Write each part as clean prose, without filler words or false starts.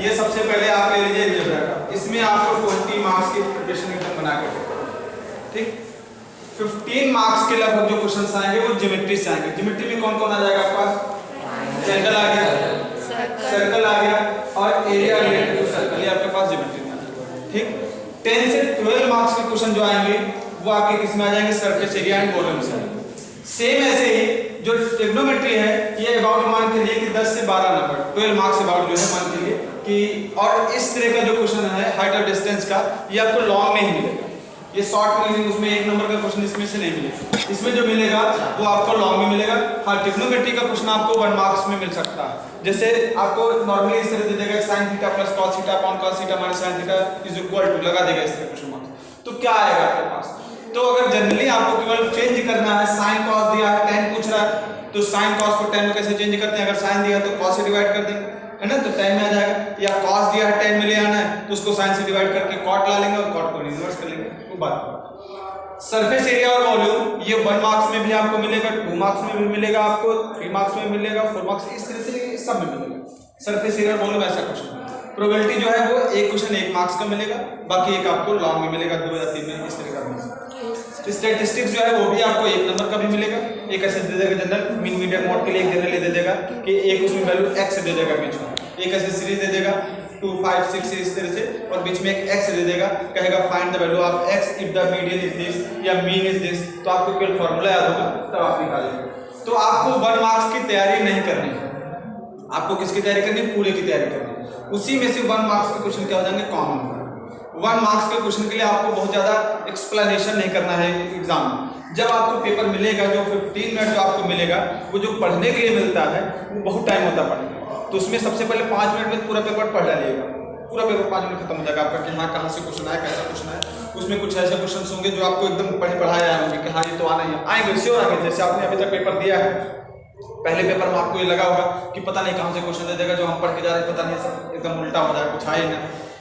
ये सबसे पहले आप ले लीजिए अलजेब्रा का, इसमें आपको 20 मार्क्स के प्रिपरेशन एकदम बना के देगा, ठीक। 15 मार्क्स के लगभग जो क्वेश्चंस आएंगे वो ज्योमेट्री से आएंगे। ज्योमेट्री में कौन कौन आ जाएगा आपके पास? ट्रायंगल आ गया, सर्कल आ गया और एरिया रिलेटेड टू सर्कल, ये आपके पास ज्योमेट्री में आ जाएगा, ठीक। 10 से 12 मार्क्स के क्वेश्चन जो आएंगे वो आपके किस में आ जाएंगे? सरफेस एरिया एंड वॉल्यूम से। सेम ऐसे ही जो ट्रिग्नोमेट्री है ये अबाउट मान के लिए कि 10 से 12 नंबर 12 मार्क्स अबाउट जो है मान के लिए कि, और इस तरह का जो क्वेश्चन है हाइट और डिस्टेंस का ये आपको लॉन्ग में ही मिलेगा, ये शॉर्ट में उसमें 1 नंबर का क्वेश्चन इसमें से नहीं मिलेगा, इसमें जो मिलेगा वो आपको लॉन्ग में मिलेगा। हाँ, ट्रिग्नोमेट्री का क्वेश्चन आपको 1 मार्क्स में मिल सकता है, जैसे आपको नॉर्मली इस तरह दे देगा sin theta plus cos theta upon cos theta minus sin theta is equal to लगा देगा इस तरह क्वेश्चन मार्क्स। तो क्या आएगा आपके पास? तो अगर जनरली आपको केवल चेंज करना है, sin cos दिया है tan पूछ रहा है तो sin cos को tan में कैसे चेंज करते हैं? अगर sin दिया तो cos से डिवाइड कर देंगे, है ना, तो tan में आ जाएगा। या cos दिया है tan में ले आना है तो उसको sin से डिवाइड करके cot ला लेंगे और cot को इन्वर्स कर लेंगे, वो बात। सरफेस एरिया और वॉल्यूम ये 1 मार्क्स में भी आपको मिलेगा, 2 मार्क्स में भी मिलेगा, आपको 3 मार्क्स में मिलेगा, 4 मार्क्स, इस तरह से सब में मिलेगा। सरफेस एरिया और वॉल्यूम ऐसा क्वेश्चन। प्रोबेबिलिटी जो है वो एक क्वेश्चन 1 मार्क्स का मिलेगा, बाकी एक आपको लॉन्ग में मिलेगा 2 या 3 में, इस तरह का मिलेगा। स्टैटिस्टिक्स जो है वो भी आपको 1 नंबर का भी मिलेगा, एक ऐसे दे देगा जनरल मीन मीडियन मोड के लिए, एक जनरली दे देगा कि एक उसमें वैल्यू x दे देगा बीच में, एक ऐसे सीरीज दे देगा 2 5 6 इस तरह से, और बीच में एक x दे देगा, कहेगा find the value of x if the median is this या मीन इज दिस, तो आपको केवल फार्मूला याद होगा तब आप निकालेंगे। तो आपको 1 मार्क्स की तैयारी नहीं करनी है, आपको किसकी तैयारी करनी है? पूरे की तैयारी करनी है। उसी में से 1 मार्क्स के क्वेश्चन क्या हो जाएंगे? कॉमन। 1 मार्क्स के क्वेश्चन के लिए आपको बहुत ज्यादा एक्सप्लेनेशन नहीं करना है एग्जाम में। जब आपको पेपर मिलेगा जो 15 मिनट जो आपको मिलेगा वो जो पढ़ने के लिए मिलता है वो बहुत टाइम होता है पढ़ने, तो उसमें सबसे पहले 5 मिनट में पूरा पेपर पढ़ डालिएगा, पूरा पेपर 5 मिनट खत्म हो जाएगा आपका कि हाँ कहाँ से क्वेश्चन आया, कैसा क्वेश्चन आया। उसमें कुछ ऐसे क्वेश्चन होंगे जो आपको एकदम पढ़ाए आए होंगे कि हाँ ये तो आना ही आएंगे, श्योर आएंगे। जैसे आपने अभी तक पेपर दिया है, पहले पेपर में आपको ये लगा होगा कि पता नहीं कहाँ से क्वेश्चन दे देगा, जो हम पढ़ के जा रहे हैं पता नहीं सब एकदम उल्टा हो जाए, कुछ आए ना।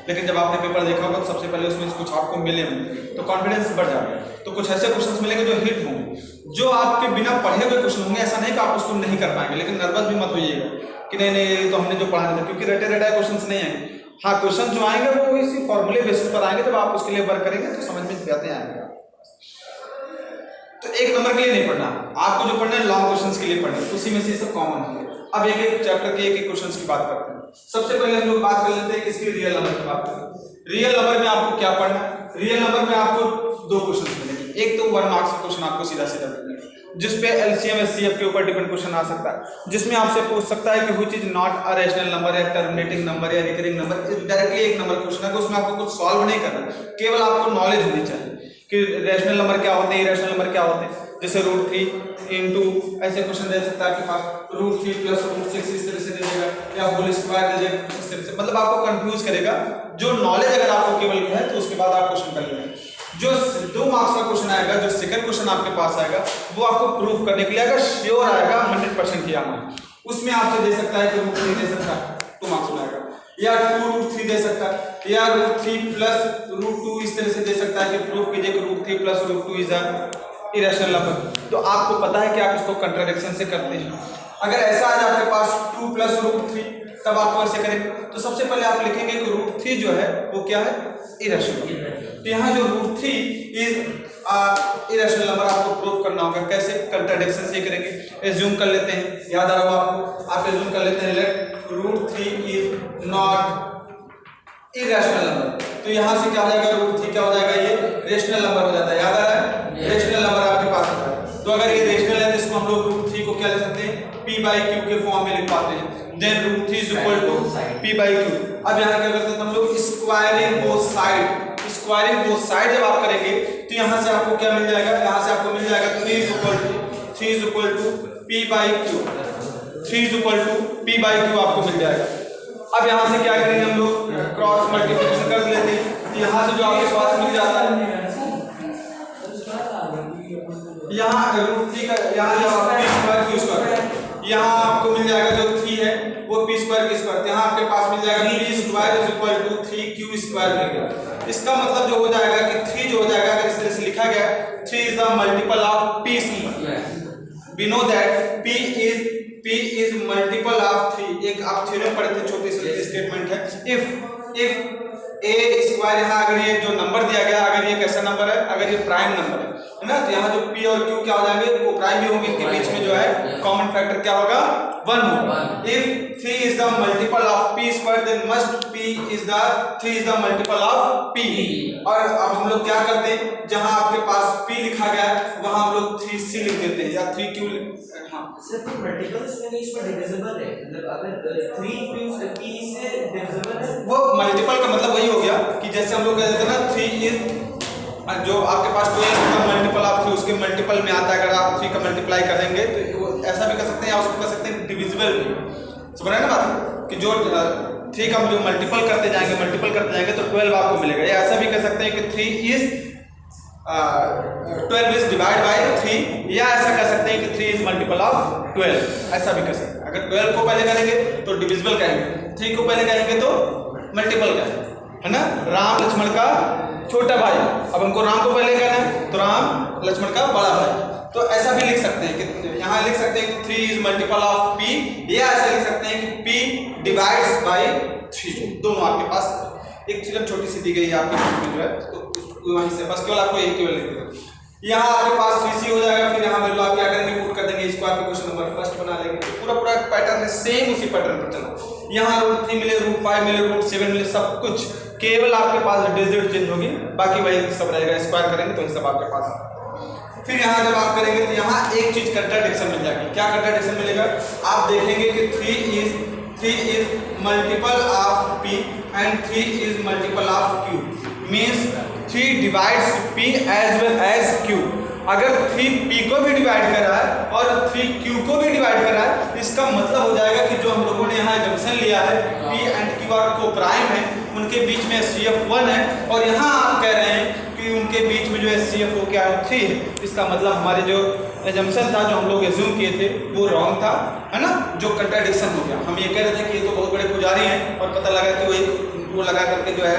लेकिन जब आपने पेपर देखा होगा तो सबसे पहले उसमें कुछ आपको मिले होंगे तो कॉन्फिडेंस बढ़ जाएगा। तो कुछ ऐसे क्वेश्चंस मिलेंगे जो हिट होंगे, जो आपके बिना पढ़े हुए क्वेश्चन होंगे। ऐसा नहीं कि आप उसको नहीं कर पाएंगे, लेकिन नर्वस भी मत होइएगा कि नहीं तो हमने जो पढ़ा नहीं था, क्योंकि रटे रटाए क्वेश्चन नहीं आएंगे। हाँ, क्वेश्चन जो आएंगे वो इसी फॉर्मूले बेसिस पर आएंगे, जब आप उसके लिए वर्क करेंगे तो समझ में आते आएंगे। तो 1 नंबर के लिए नहीं पढ़ना, आपको जो पढ़ना है लॉन्ग क्वेश्चंस के लिए पढ़ना है, उसी में से सब कॉमन होंगे। अब एक एक चैप्टर के एक एक क्वेश्चंस की बात करते हैं। सबसे पहले हम लोग बात कर लेते हैं किसकी? रियल नंबर की बात करें। रियल नंबर में आपको क्या पढ़ना है? रियल नंबर में आपको 2 क्वेश्चंस मिलेंगे, एक तो 1 मार्क्स का क्वेश्चन आपको सीधा सीधा मिलेगा जिसपे LCM SCF के ऊपर डिपेंड क्वेश्चन आ सकता है, जिसमें आपसे पूछ सकता है कि which is not a rational number या टर्मिनेटिंग नंबर या recurring number. Directly 1 number question है, उसमें आपको कुछ सॉल्व नहीं करना, केवल आपको नॉलेज होनी चाहिए कि रैशनल नंबर क्या होते हैं, इरेशनल नंबर क्या होते हैं। जैसे √3 इंटू ऐसे क्वेश्चन दे सकता है आपके पास, √3 प्लस √6 इस तरह से दे देगा, या होल स्क्वायर दे देगा इस तरह से, मतलब आपको कंफ्यूज करेगा। जो नॉलेज अगर आपको केवल है तो उसके बाद आप क्वेश्चन कर लेंगे। जो 2 मार्क्स का क्वेश्चन आएगा, जो सेकंड क्वेश्चन आपके पास आएगा, वो आपको प्रूफ करने के लिए अगर श्योर आएगा 100% किया मैं, उसमें आपसे दे सकता है कि √3 दे सकता है, 2 मार्क्स में आएगा, या 2√3 दे सकता है, या √3 प्लस √2 इस तरह से दे सकता है कि प्रूफ कीजिए कि √3 प्लस √2 इज इरेशनल नंबर। तो आपको पता है कि आप इसको कंट्राडिक्शन से करते हैं। अगर ऐसा आ जाए आपके पास 2 प्लस √3 तब आप ऐसे करेंगे। तो सबसे पहले आप लिखेंगे कि √3 जो है वो क्या है? इरेशनल। तो यहाँ जो √3 इज इरेशनल नंबर आपको प्रूव करना होगा। कैसे? कंट्राडिक्शन से करेंगे। एज्यूम कर लेते हैं, याद आ रहा होगा आपको, आप एज्यूम कर लेते हैं let √3 is not irrational number. तो यहाँ से क्या हो जाएगा? √3 क्या हो जाएगा? ये रेशनल नंबर हो जाता है। याद आ रहा है? रेशनल नंबर आपके पास होता है। तो अगर ये रेशनल है तो इसको हम लोग √3 को क्या ले सकते हैं? p/q के फॉर्म में लिख पाते हैं। Then √3 is equal to p/q। अब यहाँ क्या करते हैं हम लोग? Squaring both side. Squaring both side जब आप करेंगे तो यहाँ से आपको क्या मिल जाएगा? यहाँ से आपको मिल जाएगा 3 is equal to p/q। 3 is equal to p/q आपको मिल जाएगा। अब यहाँ से क्या करेंगे हम लोग? क्रॉस मल्टीप्लिकेशन कर लेते हैं। तो यहाँ से जो आपके पास मिल जाता है, यहाँ √3 का यहाँ जो आप p² यहाँ आपको मिल जाएगा जो 3 है वो p² की स्क्वायर, यहाँ आपके पास मिल जाएगा p² is equal to 3q² मिल गया। इसका मतलब जो हो जाएगा कि 3 जो हो जाएगा, अगर इस तरह से लिखा गया 3 is the multiple of p। We know that p is multiple of 3। एक आप थ्योरम पढ़े थे छोटे से, इस स्टेटमेंट है, इफ ए स्क्वायर, यहाँ अगर ये जो नंबर दिया गया, अगर ये कैसा नंबर है, अगर ये प्राइम नंबर है ना, तो यहाँ जो पी और क्यू क्या हो जाएंगे, वो प्राइम भी होंगे, इनके बीच में जो है कॉमन फैक्टर क्या होगा, 1 होगा। If 3 is the multiple of p square then must p is the 3 is the multiple of p. और अब हम लोग क्या करते हैं, जहां आपके पास पी लिखा गया है वहां हम लोग 3c लिख देते हैं या 3q। हाँ सर तो मल्टीपल इसमें डिविजिबल है, मतलब अगर 3 p से डिविजिबल है, वो मल्टीपल का मतलब वही हो गया कि जैसे हम लोग कह देते हैं ना 3 इज, जो आपके पास 12 का मल्टीपल ऑफ 3 उसके मल्टीपल में आता है, अगर आप 3 का मल्टीप्लाई करेंगे तो वो ऐसा भी कर सकते हैं या उसको कर सकते हैं डिविजिबल भी। समझ रहे हैं ना बात, कि जो 3 का जो मल्टीपल करते जाएंगे तो 12 आपको मिलेगा। या ऐसा भी कर सकते हैं कि 3 इज 12 इज डिवाइड बाय 3, या ऐसा कर सकते हैं कि 3 इज मल्टीपल ऑफ 12, ऐसा भी कर सकते हैं। अगर 12 को पहले करेंगे तो डिविजिबल कहेंगे, 3 को पहले कहेंगे तो मल्टीपल कहेंगे, है ना। राम लक्ष्मण का छोटा भाई, अब हमको राम को पहले कहना है तो राम लक्ष्मण का बड़ा भाई, तो ऐसा भी लिख सकते हैं कि यहाँ लिख सकते हैं कि 3 इज मल्टीपल ऑफ p, या ऐसा लिख सकते हैं कि p डिवाइड्स बाय 3। दोनों आपके पास एक थ्योरम छोटी सी दी गई है आपके बुक में जो है, तो वहीं से बस केवल आपको यही केवल लिख देना। यहाँ आपके पास 3c हो जाएगा, फिर यहाँ मान लो आप क्या करेंगे, पुट कर देंगे स्क्वायर पे, क्वेश्चन नंबर फर्स्ट बना लेंगे। पूरा पैटर्न है सेम, उसी पैटर्न पर चलो। यहाँ √3 मिले, √5 मिले, √7 मिले, सब कुछ, केवल आपके पास डिजिट चेंज होगी, बाकी वही सब रहेगा। स्क्वायर करेंगे तो ये सब आपके पास। फिर यहाँ जब आप करेंगे तो यहाँ एक चीज कंट्राडिक्शन मिल जाएगी। क्या कंट्राडिक्शन मिलेगा, आप देखेंगे कि 3 is multiple of p and 3 is multiple of q, means 3 divides p as well as q। अगर 3 p को भी डिवाइड कर रहा है और 3 q को भी डिवाइड कर रहा है, इसका मतलब हो जाएगा कि जो हम लोगों ने यहाँ जंक्शन लिया है p एंड q और को प्राइम है, उनके बीच में CF 1 है, और यहाँ आप कह रहे हैं कि उनके बीच में जो है CF वो क्या है, 3 है। इसका मतलब हमारे जो एजम्पशन था, जो हम लोग एज्यूम किए थे, वो रॉन्ग था, है ना, जो कंट्राडिक्शन हो गया। हम ये कह रहे थे कि ये तो बहुत बड़े पुजारी हैं, और पता लगा कि वो लगा करके जो है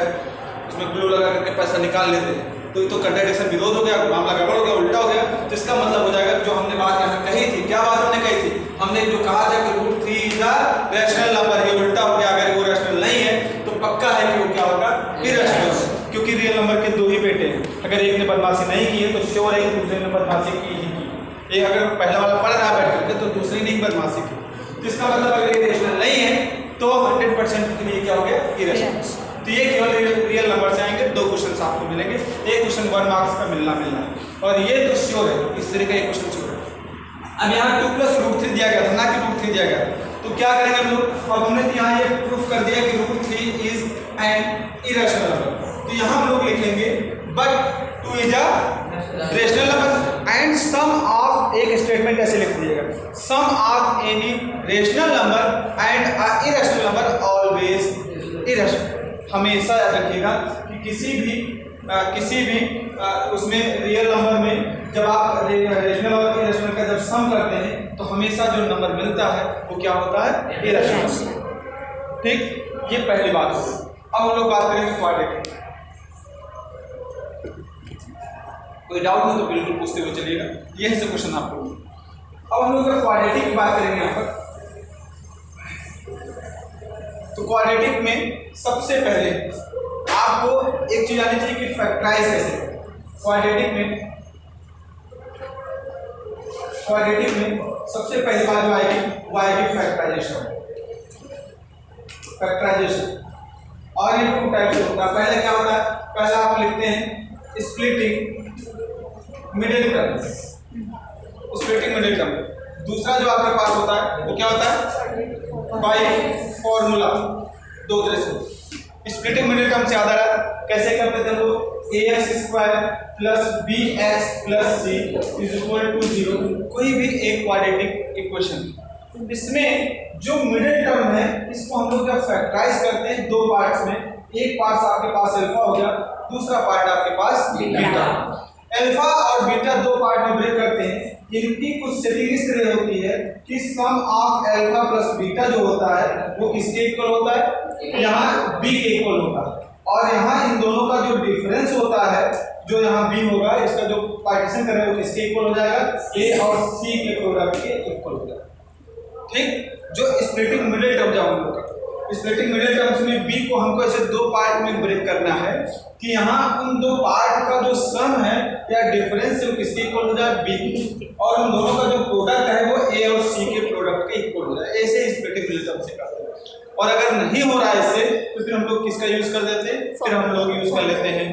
उसमें ग्लू लगा करके पैसा निकाल लेते हैं, तो ये तो कंट्राडिक्शन विरोध हो गया, मामला गड़बड़ हो गया, उल्टा हो गया। तो इसका मतलब हो जाएगा जो हमने बात यहाँ कही थी, क्या बात हमने कही थी, हमने जो कहा था कि √3 इज द रैशनल नंबर, ये उल्टा हो गया। अगर वो रैशनल नहीं है तो पक्का है कि वो क्या होगा, इरैशनल, क्योंकि रियल नंबर के 2 ही बेटे हैं। अगर एक ने बदमाशी नहीं की है तो श्योर है कि दूसरे ने बदमाशी की ही की। एक अगर पहला वाला पढ़ रहा है बैठ करके तो दूसरे ने बदमाशी की, तो इसका मतलब अगर ये रैशनल नहीं है तो 100% के लिए क्या हो गया, इरैशनल। तो ये केवल रियल नंबर से आएंगे। 2 क्वेश्चन आपको मिलेंगे, एक क्वेश्चन 1 मार्क्स का मिलना है, और ये तो श्योर है, इस तरह का एक क्वेश्चन श्योर है। अब यहाँ 2 + √3 दिया गया था ना कि √3 दिया गया, तो क्या करेंगे हम लोग, अब हमने तो यहाँ ये प्रूफ कर दिया कि √3 इज एन इरेशनल नंबर, तो यहाँ हम लोग लिखेंगे but 2 is a rational number and sum of, एक स्टेटमेंट ऐसे लिख दीजिएगा, sum of any rational number and a irrational number always irrational. हमेशा याद रखिएगा कि किसी भी उसमें रियल नंबर में जब आप रेशनल और इरेशनल का जब सम करते हैं तो हमेशा जो नंबर मिलता है वो क्या होता है, इरेशनल। ठीक, ये पहली बात है। अब हम लोग बात करेंगे क्वाड्रेटिक। कोई डाउट हो तो बिल्कुल पूछते हुए चलिएगा, यही से क्वेश्चन आपको। अब हम लोग क्वाड्रेटिक की बात करेंगे यहाँ पर, तो क्वाड्रेटिक में सबसे पहले आपको एक चीज आनी चाहिए कि फैक्टराइज कैसे। क्वाड्रेटिक में सबसे पहली बात जो आएगी वो आएगी फैक्टराइजेशन। और ये 2 टाइप से होता है। पहले क्या होता है, पहला आप लिखते हैं स्प्लिटिंग मिडिल टर्म। दूसरा जो आपके पास होता है वो क्या होता है, बाई फॉर्मूला। 2 तरह से स्प्लिटिंग मिडिल टर्म से याद आ रहा है, कैसे करते थे वो, ax² + bx + c = 0। कोई भी एक क्वाड्रेटिक इक्वेशन, इसमें जो मिडिल टर्म है इसको हम लोग जब फैक्टराइज करते हैं 2 पार्ट्स में, एक पार्ट आपके पास अल्फा हो गया, दूसरा पार्ट आपके पास बीटा। अल्फा और बीटा 2 पार्ट में ब्रेक करते हैं, इनकी कुछ सेटिंग इस तरह होती है कि सम ऑफ अल्फा + बीटा जो होता है वो किसके इक्वल होता है, यहाँ b के इक्वल होता है। और यहाँ इन दोनों का जो डिफरेंस होता है, जो यहाँ b होगा, इसका जो पार्टीशन करें वो किसके इक्वल हो जाएगा, a और c के प्रोडक्ट के इक्वल हो जाएगा। ठीक, जो स्प्लिटिंग मिडिल टर्म जब हम लोग, स्प्लिटिंग मिडिल टर्म्स में b को हमको ऐसे दो पार्ट में ब्रेक करना है कि यहाँ उन दो पार्ट का जो सम है या डिफरेंस है वो किसके इक्वल हो जाए, b की, और उन दोनों का जो प्रोडक्ट है वो a और c के प्रोडक्ट के इक्वल हो जाए। ऐसे स्प्लिटिंग मिडिल टर्म से करते हैं। और अगर नहीं हो रहा है इससे तो फिर हम लोग किसका यूज कर देते हैं, फिर हम लोग यूज कर लेते हैं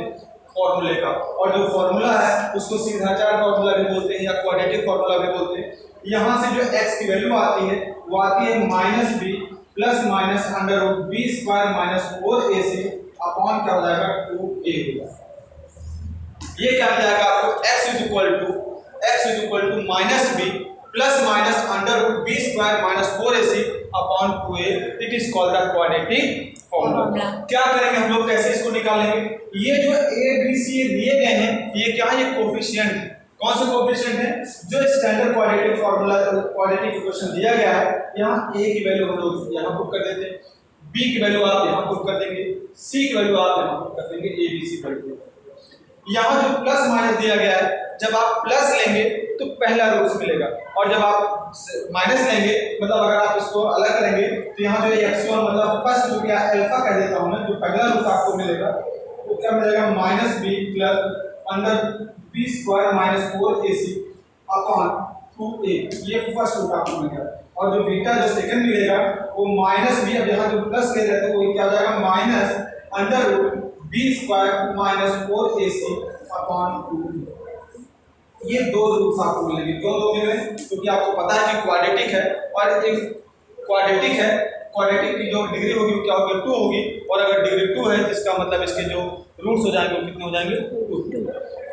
फॉर्मूले का। और जो फॉर्मूला है उसको सीधा चार फॉर्मूला भी बोलते हैं या क्वाड्रेटिक फॉर्मूला भी बोलते हैं। यहाँ से जो x की वैल्यू आती है वो आती है -b plus minus under root b square minus 4ac upon क्या हो जाएगा 2a होगा। ये क्या हो जाएगा आपको x is equal to -b plus minus under root b square minus 4ac upon 2a। It is called the quadratic formula. क्या करेंगे हम लोग, कैसे इसको निकालेंगे? ये जो a b c दिए गए हैं ये क्या है, ये कोफिशिएंट है। कौन सा कोफिशिएंट है? जो standard quadratic formula quadratic equation दिया गया है, यहाँ a की वैल्यू हम लोग यहाँ पुट कर देते हैं, b की वैल्यू आप यहाँ पुट कर देंगे, c की वैल्यू आप यहाँ पुट कर देंगे, a b c वैल्यू। यहाँ जो प्लस माइनस दिया गया है, जब आप प्लस लेंगे तो पहला रूट्स मिलेगा, और जब आप माइनस लेंगे मतलब अगर आप इसको अलग करेंगे तो यहाँ जो x1 मतलब फर्स्ट रूट या अल्फा कह देता हूँ मैं, जो पहला रूट आपको मिलेगा वो क्या मिलेगा, -b plus under b square minus 4ac upon 2a। ये फर्स्ट रूट आपको मिल गया। और जो बीटा जो सेकंड मिलेगा वो -b, अब यहाँ जो प्लस ले रहे थे वो क्या हो जाएगा, minus under root b square minus 4ac upon 2। ये दो रूट्स आपको मिलेंगे। क्यों दो मिल रहे हैं? क्योंकि आपको पता है कि क्वाड्रेटिक है, और एक क्वाड्रेटिक है, क्वाड्रेटिक की जो डिग्री होगी वो क्या होगी, 2 होगी। और अगर डिग्री 2 है जिसका मतलब इसके जो रूट्स हो जाएंगे वो कितने हो जाएंगे, 2।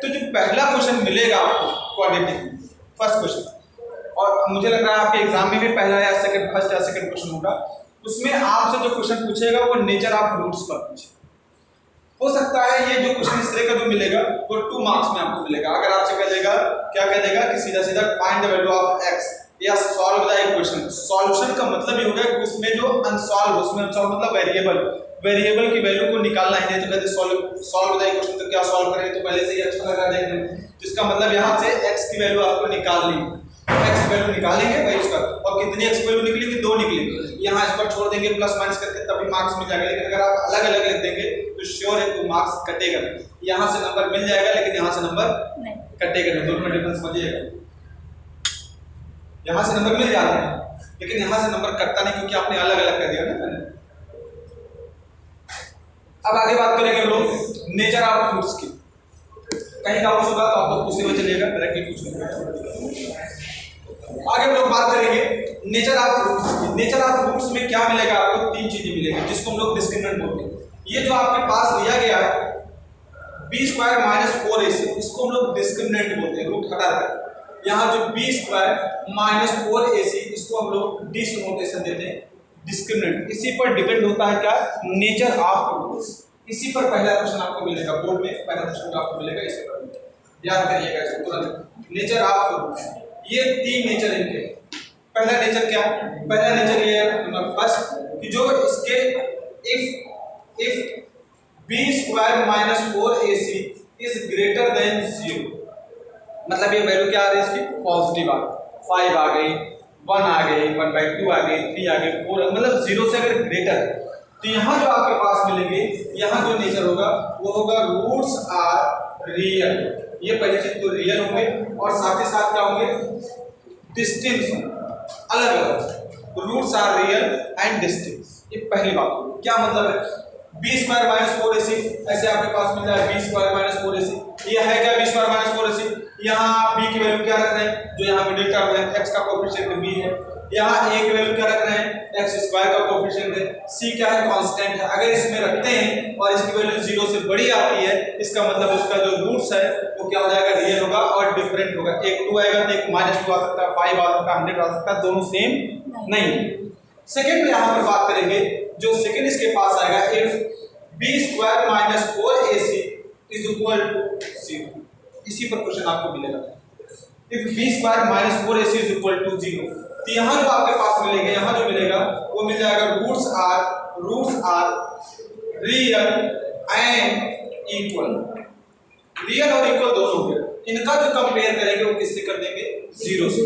तो जो पहला क्वेश्चन मिलेगा आपको क्वाड्रेटिक फर्स्ट क्वेश्चन, और मुझे लग रहा है आपके एग्जाम में भी पहला या सेकंड, फर्स्ट या सेकंड क्वेश्चन होगा, उसमें आपसे जो क्वेश्चन पूछेगा वो नेचर ऑफ रूट्स पर पूछे। हो सकता है ये जो क्वेश्चन इस तरह का जो मिलेगा वो 2 मार्क्स में आपको मिलेगा। अगर आपसे कह देगा, क्या कह देगा कि सीधा सीधा find the value of x या सॉल्व द इक्वेशन। सॉल्यूशन का मतलब ये होगा कि उसमें जो अनसॉल्व, उसमें अनसॉल्व मतलब वेरिएबल की वैल्यू को निकालना है। तो कहते सॉल्व द इक्वेशन, तो क्या सॉल्व करें, तो पहले से ही अच्छा लग रहा है देखने में। जिसका मतलब यहाँ से x की वैल्यू आपको निकालनी है, x की वैल्यू निकालेंगे भाई उसका, और कितनी x की वैल्यू निकलेगी, 2 निकलेगी। यहाँ इस पर छोड़ देंगे प्लस माइनस करके तभी मार्क्स मिल जाएगा। लेकिन अगर आप अलग अलग लिख देंगे तो श्योर है तो मार्क्स कटेगा। यहाँ से नंबर मिल जाएगा लेकिन यहाँ से नंबर कटेगा नहीं। दोनों में डिफरेंस समझिएगा। यहाँ से नंबर मिल जाता है लेकिन यहाँ से नंबर कटता नहीं, क्योंकि आपने अलग अलग कर दिया ना। अब आगे बात करेंगे हम लोग नेचर ऑफ रूट्स की। कहीं डाउट होगा तो आप लोग पूछते हुए चलिएगा, डायरेक्टली पूछेंगे। आगे हम लोग बात करेंगे nature of roots. Nature of roots में क्या मिलेगा आपको, 3 चीजें मिलेंगी जिसको हम लोग डिस्क्रिमिनेंट बोलते हैं। ये जो आपके पास दिया गया है बी स्क्वायर माइनस 4ac, इसको हम लोग डिस्क्रिमिनेंट बोलते हैं, रूट हटा दें। यहाँ जो बी स्क्वायर माइनस 4ac, इसको हम लोग डी से नोटेशन देते हैं, डिस्क्रिमिनेंट। इसी पर डिपेंड होता है क्या, नेचर ऑफ रूट्स। इसी पर पहला क्वेश्चन आपको मिलेगा बोर्ड में, पहला क्वेश्चन आपको मिलेगा इसी पर, याद करिएगा इसको तुरंत। नेचर ऑफ रूट्स, ये 3 नेचर इनके। पहला नेचर क्या है, पहला नेचर ये है फर्स्ट कि जो इसके if b square minus 4ac is greater than 0, मतलब ये वैल्यू क्या आ रही है इसकी, पॉजिटिव आ गई, 5 आ गई, 1 आ गई, 1/2 आ गई, 3 आ गई, 4, मतलब 0 से अगर ग्रेटर है तो यहाँ जो आपके पास मिलेंगे, यहाँ जो नेचर होगा वो होगा रूट्स आर रियल। ये पहली चीज तो रियल होंगे, और साथ ही साथ क्या होंगे, डिस्टिंक्ट, अलग अलग। Roots are real and distinct, ये पहली बात। क्या मतलब है, बी स्क्वायर माइनस 4ac ऐसे आपके पास मिल जाए, बी स्क्वायर माइनस 4ac। ये है क्या, बी स्क्वायर माइनस 4ac। यहाँ बी की वैल्यू क्या रख रहे हैं, जो यहाँ मिडिल टर्म है, x का कोएफिशिएंट b है। यहाँ a की वैल्यू क्या रख रहे हैं, x स्क्वायर का कोएफिशिएंट है, c क्या है, कांस्टेंट है। अगर इसमें रखते हैं और इसकी वैल्यू 0 से बड़ी आती है, इसका मतलब उसका जो रूट्स है वो क्या हो जाएगा, रियल होगा और डिफरेंट होगा। एक 2 आएगा तो एक -2 आ सकता है, 5 आ सकता है, 100 आ सकता है, दोनों सेम नहीं। सेकंड में यहाँ पर बात करेंगे, जो सेकंड इसके पास आएगा, if b square minus 4ac is equal to 0। इसी पर क्वेश्चन आपको मिलेगा, if b square minus 4ac is equal to 0। तो यहाँ जो आपके पास मिलेंगे, यहाँ जो मिलेगा वो मिल जाएगा roots are real and equal. Real और इक्वल दोनों हो गए। इनका जो कंपेयर करेंगे वो किससे कर देंगे, 0 से।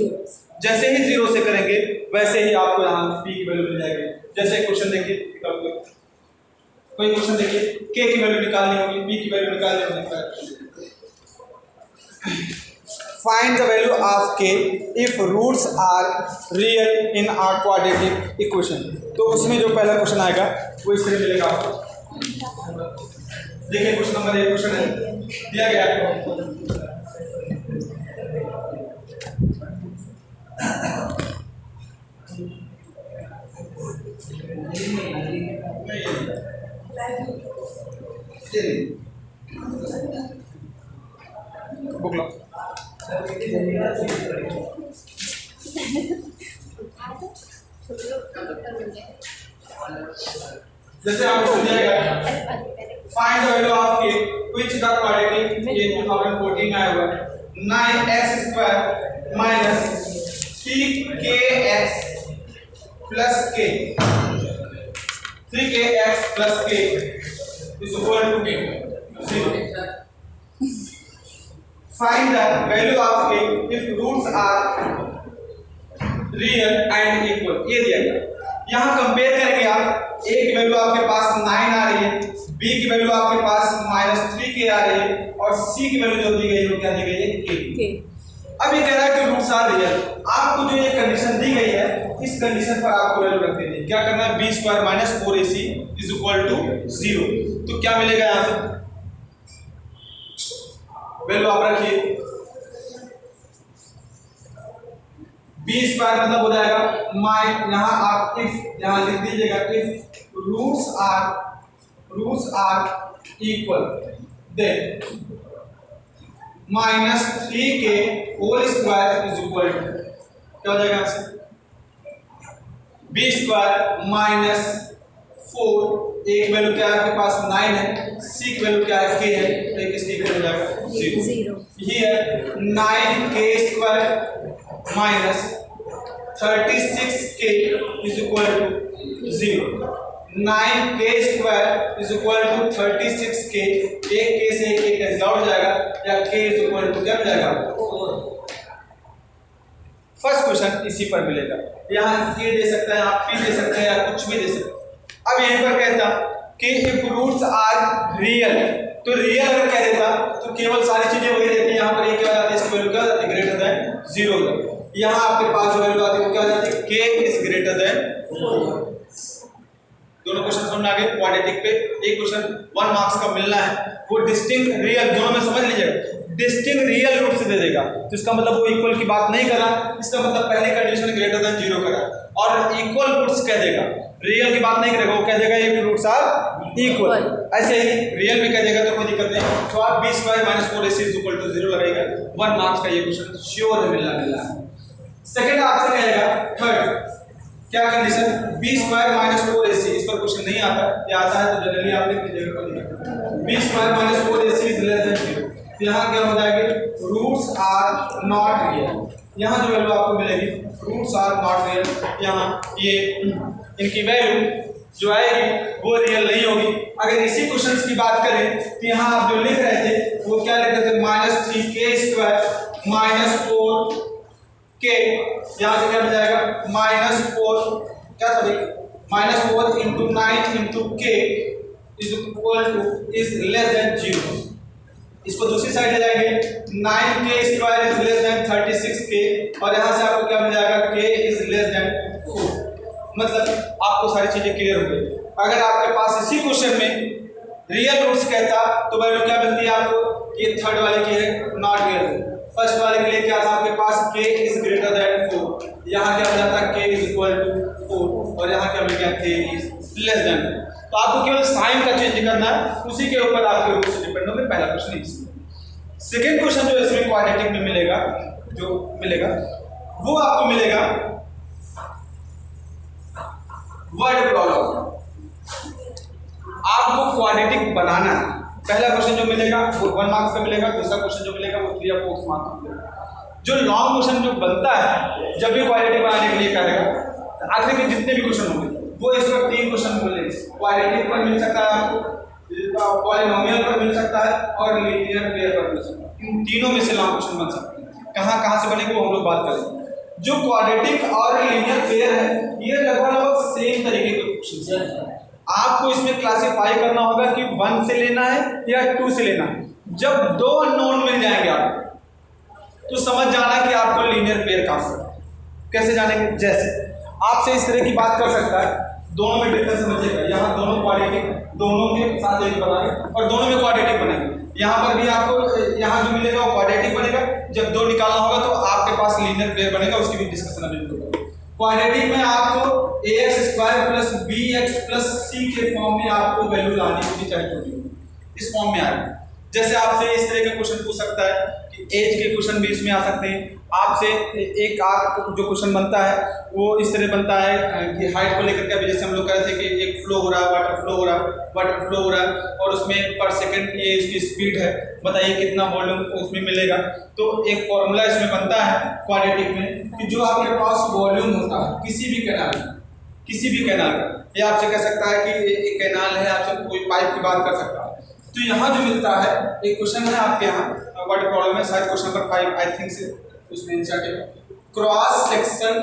जैसे ही 0 से करेंगे वैसे ही आपको यहाँ p की वैल्यू मिल जाएगी। जैसे क्वेश्चन देखिए, कोई क्वेश्चन देखिए, k की वैल्यू निकालनी होगी, b की वैल्यू निकालनी होगी। Find the value of k if roots are real in our quadratic equation. तो उसमें जो पहला क्वेश्चन आएगा वो इस तरह मिलेगा आपको। देखिए क्वेश्चन नंबर 1 क्वेश्चन है दिया गया है, बुक लो। जैसे आपको दिया गया find the value of k which the quadratic ये 2014 में आया हुआ है 9x² minus 3kx plus k 3kx plus k is equal to k 0। Find the value of k if roots are real and equal। ये दिया गया, यहाँ compare करेंगे आप, a की वैल्यू आपके पास 9 आ रही है, b की वैल्यू आपके पास -3k आ रही है और c की वैल्यू जो दी गई है वो क्या दी गई है k। अब ये कह रहा है कि रूट्स आर रियल। आपको जो ये कंडीशन दी गई है इस कंडीशन पर आपको वैल्यू रख देनी है। क्या करना है, b² - 4ac is equal to 0। तो क्या मिलेगा यहाँ से, वैल्यू आप रखिए, b² मतलब हो जाएगा यहाँ आप इफ यहाँ लिख दीजिएगा if roots are equal then -3k whole square is equal to क्या हो जाएगा, b² - 4 एक वैल्यू क्या है आपके पास 9 है, c की वैल्यू क्या है k है, तो एक इसकी हो जाएगा 0। ये है 9k² minus 36k is equal to 0। 9k² is equal to 36k, एक k से एक कैंसिल आउट हो जाएगा या k इज इक्वल टू क्या मिलेगा 4। फर्स्ट क्वेश्चन इसी पर मिलेगा, यहाँ k दे सकता है, आप p दे सकते हैं या कुछ भी दे सकते हैं। अब यहीं पर कहता कि इफ रूट्स आर रियल, तो रियल अगर कह देता तो केवल सारी चीजें वही रहती, यहाँ पर ये क्या हो जाती है, इसकी वैल्यू क्या हो जाती है ग्रेटर देन 0। यहाँ आपके पास जो वैल्यू आती है वो क्या हो जाती है, k इज ग्रेटर देन 4। दोनों क्वेश्चन समझ में आ गए। क्वाड्रेटिक पे एक क्वेश्चन 1 मार्क्स का मिलना है, वो डिस्टिंक्ट रियल दोनों में समझ लीजिएगा, डिस्टिंक्ट रियल रूट से दे देगा तो इसका मतलब वो इक्वल की बात नहीं करा, इसका मतलब पहली कंडीशन ग्रेटर देन 0 करा, और इक्वल रूट्स कह देगा, रियल की बात नहीं करेगा, वो कह देगा इफ रूट्स आर इक्वल। ऐसे ही रियल भी कह देगा तो कोई दिक्कत नहीं, तो आप b² - 4ac is equal to 0 लगाएगा। 1 मार्क्स का ये क्वेश्चन श्योर है मिलना है। सेकंड आपसे कहेगा थर्ड क्या कंडीशन, b² - 4ac, इस पर क्वेश्चन नहीं आता, ये आता है तो जनरली आप लिख लीजिएगा b² - 4ac is less than 0। यहाँ क्या हो जाएगी, रूट्स आर नॉट रियल, यहाँ जो वैल्यू आपको मिलेगी रूट्स आर नॉट रियल, यहाँ ये इनकी वैल्यू जो आएगी वो रियल नहीं होगी। अगर इसी क्वेश्चन की बात करें तो यहाँ आप जो लिख रहे थे वो क्या लिख रहे थे, -3k² - 4k, यहाँ से क्या मिल जाएगा -4 क्या था -4 × 9 × k is equal two is less than 0। इसको दूसरी साइड ले जाएंगे, 9k² is less than 36k, और यहाँ से आपको क्या मिल जाएगा, k इज लेस देन 4। मतलब आपको सारी चीजें क्लियर हो गई। अगर आपके पास इसी क्वेश्चन में रियल रूट्स कहता तो वैल्यू क्या मिलती है आपको, ये थर्ड वाले की है नॉट रियल, फर्स्ट वाले के लिए क्या था आपके पास k इज ग्रेटर देन 4, यहाँ क्या हो जाता है k इज इक्वल टू 4, और यहाँ क्या मिल गया k इज लेस देन। तो आपको केवल साइन का चेंज करना है, उसी के ऊपर आपके रूट्स डिपेंड होंगे। पहला क्वेश्चन इसमें। सेकंड क्वेश्चन जो इसमें क्वाड्रेटिक में मिलेगा, जो मिलेगा वो आपको मिलेगा वर्ड प्रॉब्लम। आपको क्वाड्रेटिक बनाना है। पहला क्वेश्चन जो मिलेगा वो 1 मार्क्स का मिलेगा, दूसरा क्वेश्चन जो मिलेगा वो 3 या 4 मार्क्स का मिलेगा। जो लॉन्ग क्वेश्चन जो बनता है जब भी क्वाड्रेटिक बनाने के लिए करेगा, आखिर के जितने भी क्वेश्चन होंगे वो इस वक्त 3 क्वेश्चन मिलेंगे। क्वाड्रेटिक पर मिल सकता है आपको, पॉलिनोमियल पर मिल सकता है और लीनियर पेयर पर मिल सकता है। इन तीनों में से लॉन्ग क्वेश्चन बन सकते हैं। कहाँ से बनेंगे वो हम लोग बात करेंगे। जो क्वाड्रेटिक और लीनियर पेयर है ये लगभग सेम तरीके के क्वेश्चन है। आपको इसमें क्लासिफाई करना होगा कि 1 से लेना है या 2 से लेना है। जब 2 अननोन मिल जाएंगे आपको तो समझ जाना कि आपको लीनियर पेयर कहाँ से। कैसे जानेंगे? जैसे आपसे इस तरह की बात कर सकता है, दोनों में डिफरेंस समझिएगा, यहाँ दोनों क्वाड्रेटिक, दोनों के साथ एक बनाएंगे और दोनों में क्वाड्रेटिक बनेंगे। यहाँ पर भी आपको यहाँ जो मिलेगा वो क्वाड्रेटिक बनेगा। जब 2 निकालना होगा तो आपके पास लीनियर पेयर बनेगा, उसकी भी डिस्कशन अभी होगा। क्वाड्रेटिक में आपको ax² plus bx plus c के फॉर्म में आपको वैल्यू लानी होगी, चाहे जो भी हो इस फॉर्म में आएगी। जैसे आपसे इस तरह के क्वेश्चन पूछ सकता है कि एज के क्वेश्चन भी इसमें आ सकते हैं। आपसे एक जो क्वेश्चन बनता है वो इस तरह बनता है कि हाइट को लेकर के, अभी जैसे हम लोग कह रहे थे कि एक फ्लो हो रहा है, वाटर फ्लो हो रहा है और उसमें पर सेकंड ये इसकी स्पीड है, बताइए कितना वॉल्यूम उसमें मिलेगा। तो एक फॉर्मूला इसमें बनता है क्वाड्रेटिक में कि जो आपके पास वॉल्यूम होता है किसी भी कैनाल का, ये आपसे कह सकता है कि एक कैनाल है, आपसे कोई पाइप की बात कर सकता है। तो यहाँ जो मिलता है, एक क्वेश्चन है आपके यहाँ, वर्ड प्रॉब्लम है शायद क्वेश्चन नंबर 5 आई थिंक से, उसमें क्रॉस सेक्शन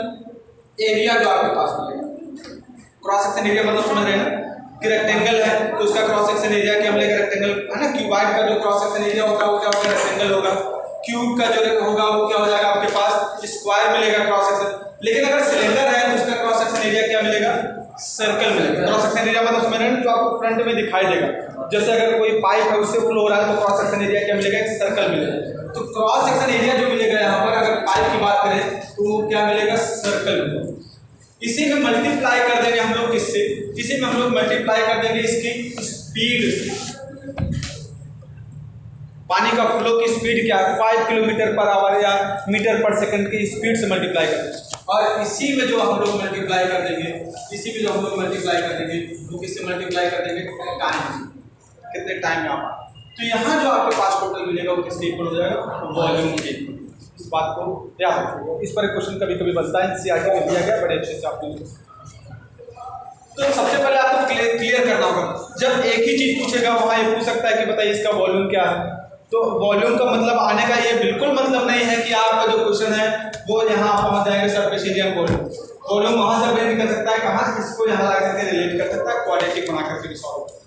एरिया जो आपके पास मिलेगा। क्रॉस सेक्शन एरिया मतलब समझ रहे हैं ना कि रेक्टेंगल है तो उसका क्रॉस सेक्शन एरिया क्या मिलेगा? रेक्टेंगल है ना। क्यूबॉइड का जो क्रॉस सेक्शन एरिया होगा वो क्या होगा? रेक्टेंगल होगा। क्यूब का जो होगा वो क्या हो जाएगा? आपके पास स्क्वायर मिलेगा क्रॉस सेक्शन। लेकिन अगर सिलेंडर है तो उसका क्रॉस सेक्शन एरिया क्या मिलेगा? सर्कल मिलेगा। क्रॉस सेक्शन एरिया मतलब समझ रहे हैं जो आपको फ्रंट में दिखाई देगा। जैसे अगर कोई पाइप है उससे फ्लो हो रहा है तो क्रॉस सेक्शन एरिया क्या मिलेगा? एक सर्कल मिलेगा। तो क्रॉस सेक्शन एरिया जो मिलेगा यहाँ पर, अगर पाइप की बात करें तो क्या मिलेगा? सर्कल मिलेगा। इसी में मल्टीप्लाई कर देंगे हम लोग किससे? इसी में हम लोग मल्टीप्लाई कर देंगे इसकी स्पीड से। पानी का फ्लो की स्पीड क्या है? 5 किलोमीटर पर आवर या मीटर पर सेकंड की स्पीड से मल्टीप्लाई कर देंगे। और इसी में जो हम लोग मल्टीप्लाई कर देंगे वो किससे मल्टीप्लाई कर देंगे? टाइम। कितने टाइम में आप, तो यहाँ जो आपके पास टोटल मिलेगा वो किसके इक्वल हो जाएगा? वॉल्यूम के। इस बात को याद रखिएगा। इस पर एक क्वेश्चन कभी कभी बनता है, एनसीईआरटी में दिया गया, बड़े अच्छे से आपको। तो सबसे पहले आपको क्लियर करना होगा, जब एक ही चीज पूछेगा वहाँ ये पूछ सकता है कि बताइए इसका वॉल्यूम क्या है। तो वॉल्यूम का मतलब आने का ये बिल्कुल मतलब नहीं है कि आपका जो क्वेश्चन है वो यहाँ पहुँच जाएगा सरफेस एरिया वॉल्यूम वहाँ से अप्लाई कर सकता है, कहाँ इसको यहाँ ला करके रिलेट कर सकता है, क्वाड्रेटिक बना करके सॉल्व।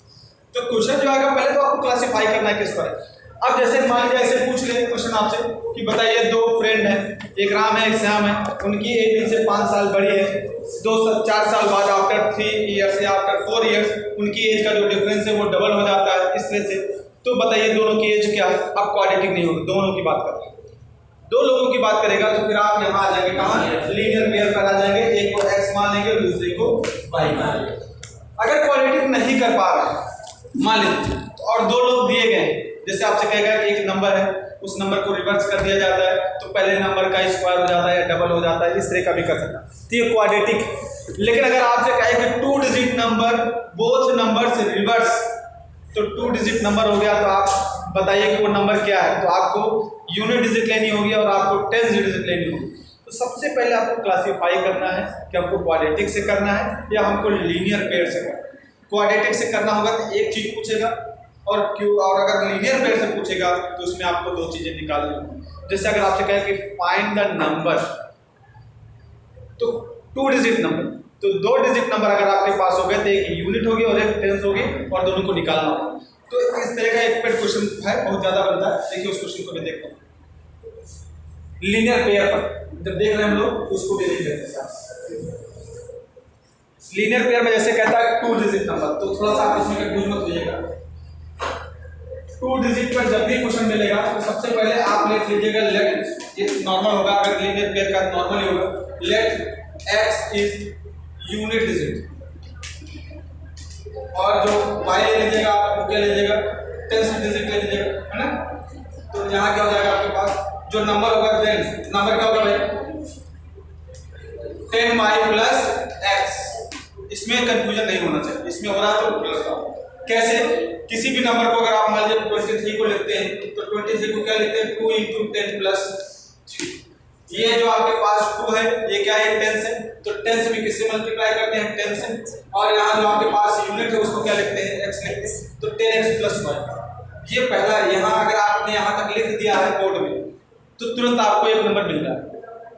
तो क्वेश्चन जो आएगा पहले तो आपको क्लासिफाई करना है किस पर है। अब जैसे मान लीजिए ऐसे पूछ ले क्वेश्चन आपसे कि बताइए 2 फ्रेंड हैं, एक राम है एक श्याम है, उनकी एज इनसे 5 साल बड़ी है। 4 साल बाद आफ्टर 3 ईयर्स या आफ्टर 4 ईयर्स उनकी एज का जो डिफरेंस है वो डबल हो जाता है इस तरह से। तो बताइए दोनों की एज क्या है? अब क्वाड्रेटिक नहीं होगा, दोनों की बात करते हैं। 2 लोगों की बात करेगा तो फिर आप यहाँ आ जाएंगे, कहाँ? लीनियर पेयर पर आ जाएंगे। एक को x मान लेंगे और दूसरे को y मान लेंगे। अगर क्वाड्रेटिक नहीं कर पा रहे मान लीजिए और 2 लोग दिए गए, जैसे आपसे कहेगा कि एक नंबर है, उस नंबर को रिवर्स कर दिया जाता है तो पहले नंबर का स्क्वायर हो जाता है या डबल हो जाता है, इस तरह का भी कर सकता है। तो ये क्वाड्रेटिक। लेकिन अगर आपसे कहे कि 2 डिजिट नंबर बोथ नंबर से रिवर्स, तो 2 डिजिट नंबर हो गया तो आप बताइए कि वो नंबर क्या है। तो आपको यूनिट डिजिट लेनी होगी और आपको 10 डिजिट लेनी होगी। तो सबसे पहले आपको क्लासिफाई करना है कि हमको क्वाड्रेटिक से करना है या हमको लीनियर पेयर से करना है। क्वाड्रेटिक से करना होगा तो एक चीज पूछेगा और अगर लीनियर पेयर से पूछेगा तो उसमें आपको 2 चीजें निकालनी होगी। जैसे अगर आपसे कहे कि फाइंड द नंबर, तो 2 डिजिट नंबर, तो 2 डिजिट नंबर अगर आपके पास हो गए तो एक यूनिट होगी और एक टेंस होगी और दोनों को निकालना होगा। तो इस तरह का एक पेड क्वेश्चन है, बहुत ज्यादा बनता है। देखिए उस क्वेश्चन को भी देखते हैं लीनियर पेयर पर, जब देख रहे हैं हम लोग उसको भी देख लेते हैं। लीनियर पेयर में जैसे कहता है 2 डिजिट नंबर, तो थोड़ा सा आप इसमें कंफ्यूज मत होइएगा। 2 डिजिट पर जब भी क्वेश्चन मिलेगा तो सबसे पहले आप लिख लीजिएगा लेट, ये नॉर्मल होगा, अगर लीनियर पेयर का नॉर्मल ही होगा, let x is unit digit और जो y ले लीजिएगा आप वो क्या लीजिएगा? 10 डिजिट ले लीजिएगा, है ना। तो यहाँ क्या हो जाएगा आपके पास जो नंबर होगा, देन नंबर क्या होगा भाई? 10y plus x। इसमें कंफ्यूजन नहीं होना चाहिए, इसमें हो रहा है तो प्लस का। कैसे? किसी भी नंबर को अगर आप मान लीजिए 23 को लिखते हैं तो 23 को क्या लिखते हैं? 2 × 10 प्लस 3। ये जो आपके पास 2 है ये क्या है? 10 है, तो 10 से भी किससे मल्टीप्लाई करते हैं? 10 से। और यहाँ जो आपके पास यूनिट है उसको क्या लिखते हैं? x लिखते हैं, तो 10x प्लस 1। ये पहला, यहाँ अगर आपने यहाँ तक लिख दिया है बोर्ड में तो तुरंत आपको 1 नंबर मिल रहा है।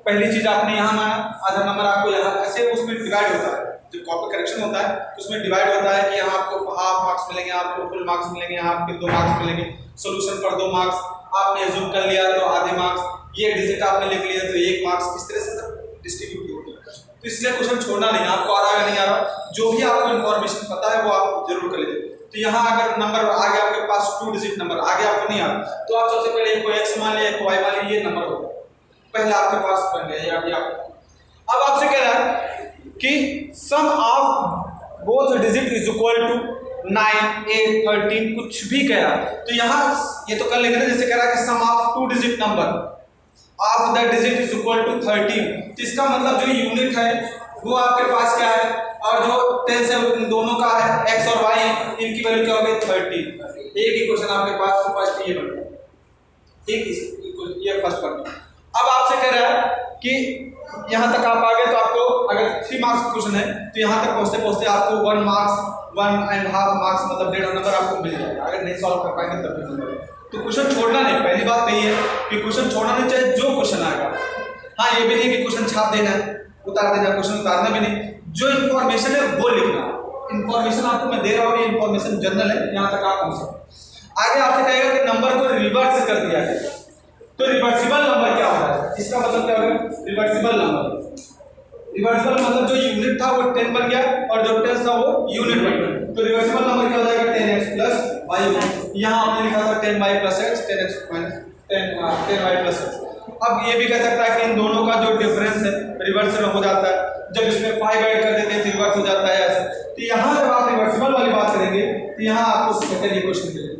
पहली चीज आपने यहाँ माना, आधा नंबर आपको यहाँ, ऐसे उसमें डिवाइड होता है। जब कॉपी करेक्शन होता है तो उसमें डिवाइड होता है कि यहाँ आपको हाफ मार्क्स मिलेंगे, आपको फुल मार्क्स मिलेंगे, यहाँ आपके 2 मार्क्स मिलेंगे, सोल्यूशन पर 2 मार्क्स, आपने एज्यूम कर लिया तो आधे मार्क्स, ये डिजिट आपने लिख लिया तो 1 मार्क्स, इस तरह से सब डिस्ट्रीब्यूट होते हैं। तो इसलिए क्वेश्चन छोड़ना नहीं, आपको आ रहा है नहीं आ रहा, जो भी आपको इन्फॉर्मेशन पता है वो आप जरूर कर लीजिए। तो यहाँ अगर नंबर आ गया आपके पास 2 डिजिट नंबर आ गया, आपको नहीं आ रहा, तो आप सबसे पहले कोई x मान लिया, कोई y मान लिया, ये नंबर होगा पहले आपके पास बन गया। अब आपसे कह रहा है कि sum of both digit is equal to 9, 8, 13 कुछ भी कह रहा है, तो यहाँ ये तो कर लेंगे ना, जैसे कह रहा है कि sum of 2 digit number of the digit is equal to 13, तो इसका मतलब जो यूनिट है वो आपके पास क्या है, और जो 10 से उन दोनों का है x और y है, इनकी वैल्यू क्या होगी 30। एक ही क्वेश्चन आपके पास फर्स्ट ये बन गया, ठीक, ये फर्स्ट बन गया। अब आपसे कह रहा है कि यहाँ तक आप आ गए, तो आपको अगर 3 मार्क्स क्वेश्चन है तो यहाँ तक पहुँचते पहुँचते आपको 1 मार्क्स 1.5 मार्क्स मतलब 1.5 नंबर आपको मिल जाएगा, अगर नहीं सॉल्व कर पाएंगे तब भी नंबर। तो क्वेश्चन छोड़ना नहीं, पहली बात नहीं है कि क्वेश्चन छोड़ना नहीं, चाहे जो क्वेश्चन आएगा। हाँ, ये भी नहीं कि क्वेश्चन छाप देना है, उतार देना, क्वेश्चन उतारना भी नहीं, जो इन्फॉर्मेशन है वो लिखना। इन्फॉर्मेशन आपको मैं दे रहा हूँ, ये इन्फॉर्मेशन जनरल है, यहाँ तक आप पहुँचे। आगे आपसे कहेगा कि नंबर को रिवर्स कर दिया जाए, तो रिवर्सिबल नंबर क्या होता है, इसका मतलब क्या होगा, रिवर्सिबल नंबर। रिवर्सिबल मतलब जो यूनिट था वो 10 बन गया और जो 10 था वो यूनिट बन गया, तो रिवर्सिबल नंबर क्या हो जाएगा 10x प्लस y। यहाँ आपने लिखा था 10y plus x, 10x minus 10y plus x। अब ये भी कह सकता है कि इन दोनों का जो डिफरेंस है रिवर्सल हो जाता है, जब इसमें 5 ऐड कर देते हैं तो रिवर्स हो जाता है ऐसे। तो यहाँ जब आप रिवर्सिबल वाली बात करेंगे तो यहाँ आपको सेकंड इक्वेशन मिलेगा